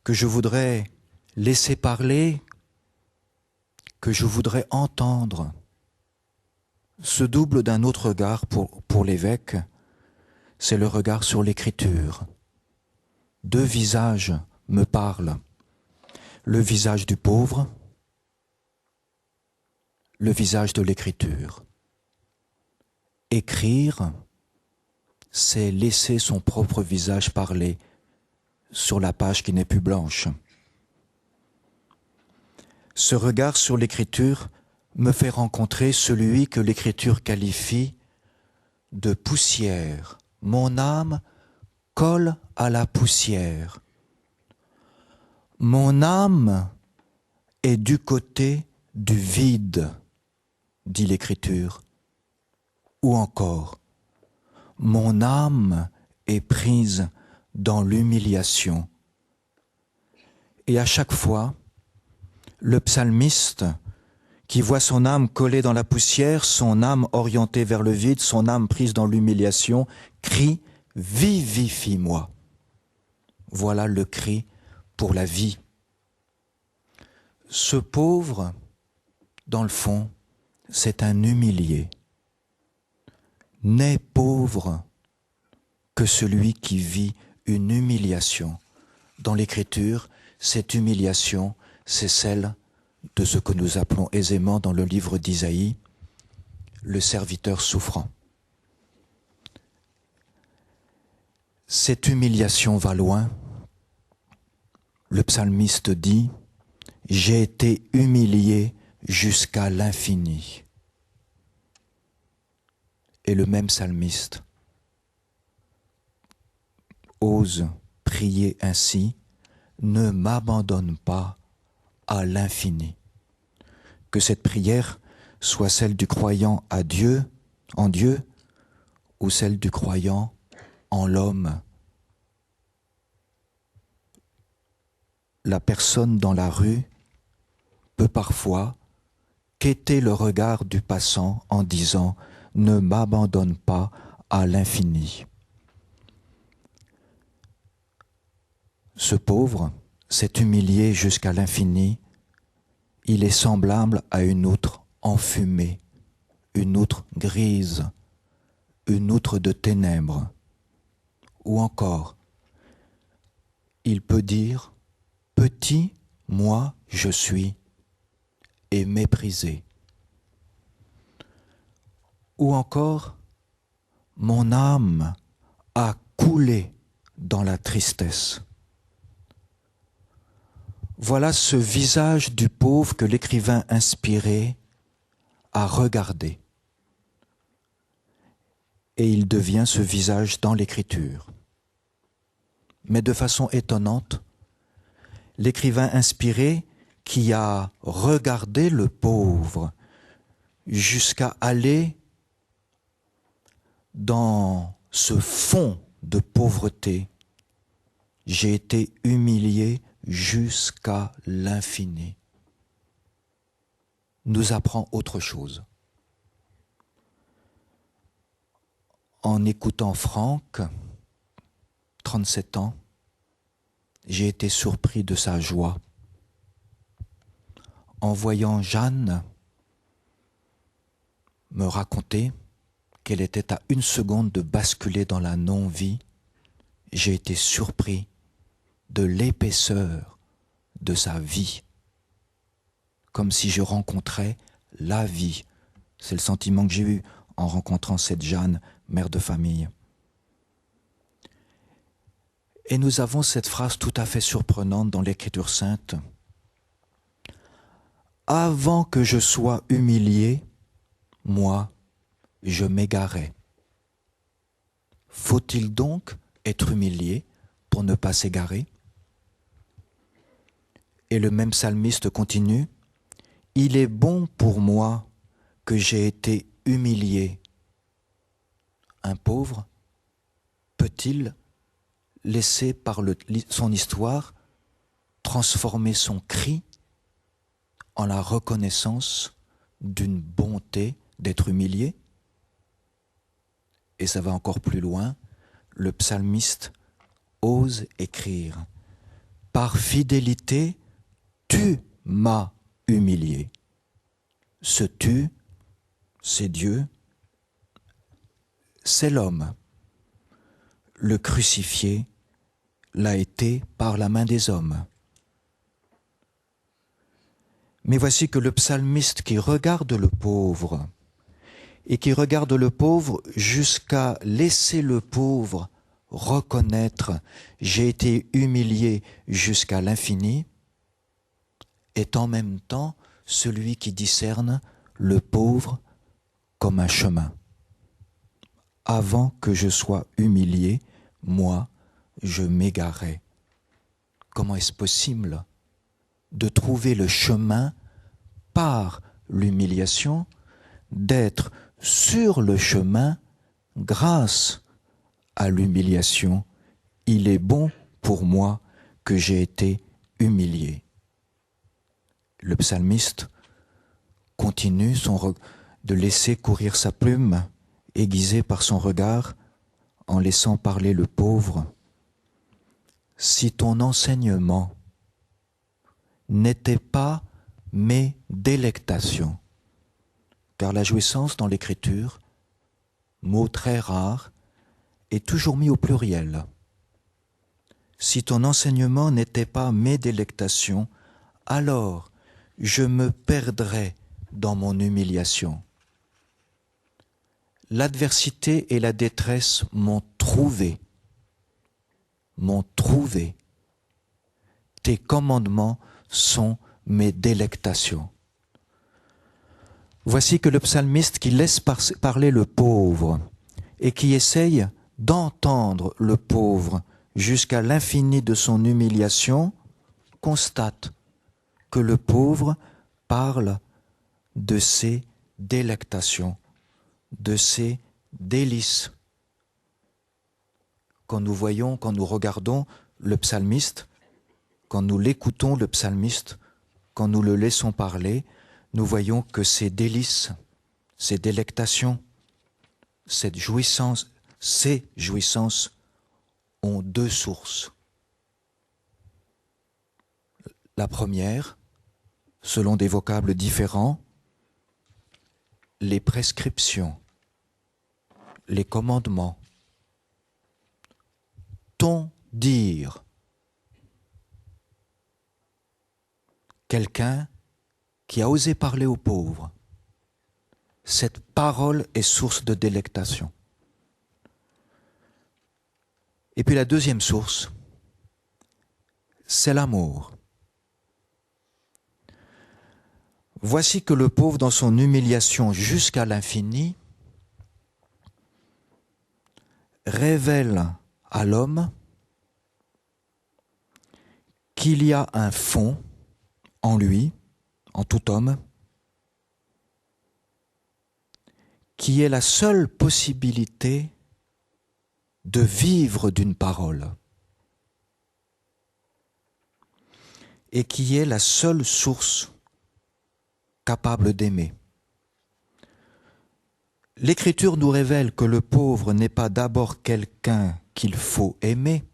que je voudrais laisser parler, que je voudrais entendre, se double d'un autre regard pour l'évêque, c'est le regard sur l'écriture. Deux visages me parlent. Le visage du pauvre, le visage de l'écriture. Écrire, c'est laisser son propre visage parler sur la page qui n'est plus blanche. Ce regard sur l'écriture me fait rencontrer celui que l'écriture qualifie de poussière. Mon âme colle à la poussière. Mon âme est du côté du vide, dit l'écriture. Ou encore, mon âme est prise dans l'humiliation. Et à chaque fois, le psalmiste qui voit son âme collée dans la poussière, son âme orientée vers le vide, son âme prise dans l'humiliation, crie « Vivifie-moi ». Voilà le cri pour la vie. Ce pauvre, dans le fond, c'est un humilié. N'est pauvre que celui qui vit une humiliation. Dans l'Écriture, cette humiliation, c'est celle de ce que nous appelons aisément dans le livre d'Isaïe, le serviteur souffrant. Cette humiliation va loin. Le psalmiste dit « J'ai été humilié jusqu'à l'infini ». Et le même psalmiste ose prier ainsi « Ne m'abandonne pas à l'infini ». Que cette prière soit celle du croyant à Dieu, en Dieu, ou celle du croyant en l'homme. La personne dans la rue peut parfois quêter le regard du passant en disant « Ne m'abandonne pas à l'infini ». Ce pauvre s'est humilié jusqu'à l'infini. Il est semblable à une outre enfumée, une outre grise, une outre de ténèbres. Ou encore, il peut dire « Petit, moi je suis » et méprisé. Ou encore, mon âme a coulé dans la tristesse. Voilà ce visage du pauvre que l'écrivain inspiré a regardé. Et il devient ce visage dans l'écriture. Mais de façon étonnante, l'écrivain inspiré qui a regardé le pauvre jusqu'à aller dans ce fond de pauvreté. J'ai été humilié jusqu'à l'infini. Nous apprend autre chose. En écoutant Franck, 37 ans, j'ai été surpris de sa joie. En voyant Jeanne me raconter qu'elle était à 1 seconde de basculer dans la non-vie, j'ai été surpris de l'épaisseur de sa vie, comme si je rencontrais la vie. C'est le sentiment que j'ai eu en rencontrant cette Jeanne, mère de famille. Et nous avons cette phrase tout à fait surprenante dans l'Écriture sainte. Avant que je sois humilié, moi, je m'égarais. Faut-il donc être humilié pour ne pas s'égarer ? Et le même psalmiste continue, « Il est bon pour moi que j'ai été humilié. » Un pauvre peut-il laisser par son histoire transformer son cri en la reconnaissance d'une bonté d'être humilié ? Et ça va encore plus loin, le psalmiste ose écrire « Par fidélité, tu m'as humilié ». Ce tu, c'est Dieu, c'est l'homme. Le crucifié l'a été par la main des hommes. Mais voici que le psalmiste qui regarde le pauvre, et qui regarde le pauvre jusqu'à laisser le pauvre reconnaître « j'ai été humilié jusqu'à l'infini », est en même temps celui qui discerne le pauvre comme un chemin. Avant que je sois humilié, moi, je m'égarais. Comment est-ce possible de trouver le chemin par l'humiliation, d'être sur le chemin grâce à l'humiliation? Il est bon pour moi que j'ai été humilié. Le psalmiste continue de laisser courir sa plume, aiguisée par son regard, en laissant parler le pauvre. Si ton enseignement n'était pas mes délectations, car la jouissance dans l'écriture, mot très rare, est toujours mis au pluriel. Si ton enseignement n'était pas mes délectations, alors je me perdrais dans mon humiliation. L'adversité et la détresse m'ont trouvé. Tes commandements sont mes délectations. Voici que le psalmiste qui laisse parler le pauvre et qui essaye d'entendre le pauvre jusqu'à l'infini de son humiliation, constate que le pauvre parle de ses délectations, de ses délices. Quand nous regardons le psalmiste, quand nous l'écoutons le psalmiste, quand nous le laissons parler, nous voyons que ces délices, ces délectations, ces jouissances ont deux sources. La première, selon des vocables différents, les prescriptions, les commandements, ton dire. Quelqu'un qui a osé parler aux pauvres, cette parole est source de délectation. Et puis la deuxième source, c'est l'amour. Voici que le pauvre, dans son humiliation jusqu'à l'infini, révèle à l'homme qu'il y a un fond en lui, en tout homme, qui est la seule possibilité de vivre d'une parole et qui est la seule source capable d'aimer. L'Écriture nous révèle que le pauvre n'est pas d'abord quelqu'un qu'il faut aimer.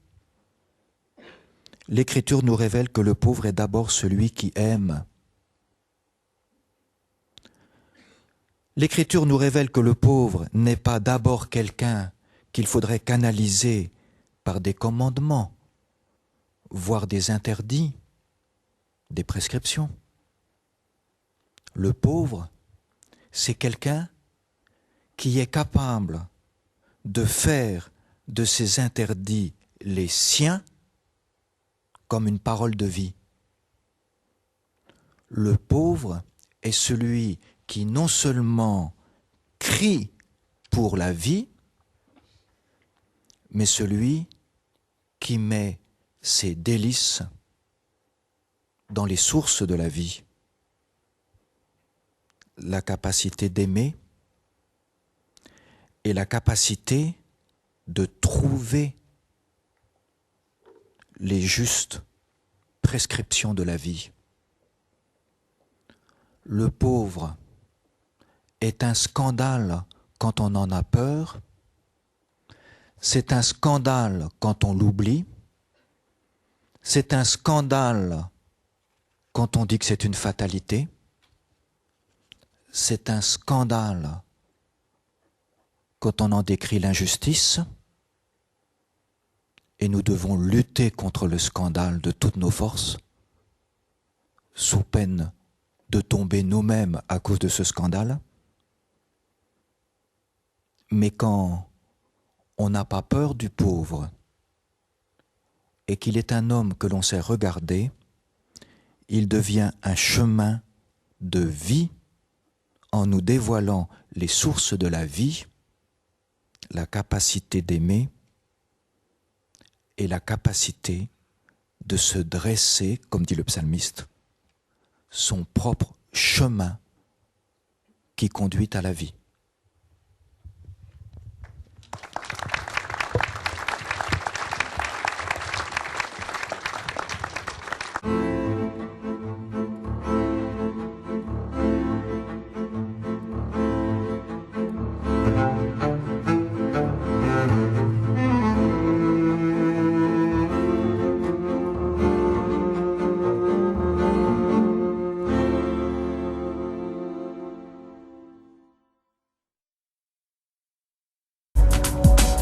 L'Écriture nous révèle que le pauvre est d'abord celui qui aime. L'Écriture nous révèle que le pauvre n'est pas d'abord quelqu'un qu'il faudrait canaliser par des commandements, voire des interdits, des prescriptions. Le pauvre, c'est quelqu'un qui est capable de faire de ces interdits les siens comme une parole de vie. Le pauvre est celui qui non seulement crie pour la vie, mais celui qui met ses délices dans les sources de la vie. La capacité d'aimer et la capacité de trouver les justes prescriptions de la vie. Le pauvre est un scandale quand on en a peur, c'est un scandale quand on l'oublie, C'est un scandale quand on dit que c'est une fatalité. C'est un scandale quand on en décrit l'injustice. Et nous devons lutter contre le scandale de toutes nos forces, sous peine de tomber nous-mêmes à cause de ce scandale. Mais quand on n'a pas peur du pauvre et qu'il est un homme que l'on sait regarder, il devient un chemin de vie en nous dévoilant les sources de la vie, la capacité d'aimer et la capacité de se dresser, comme dit le psalmiste, son propre chemin qui conduit à la vie.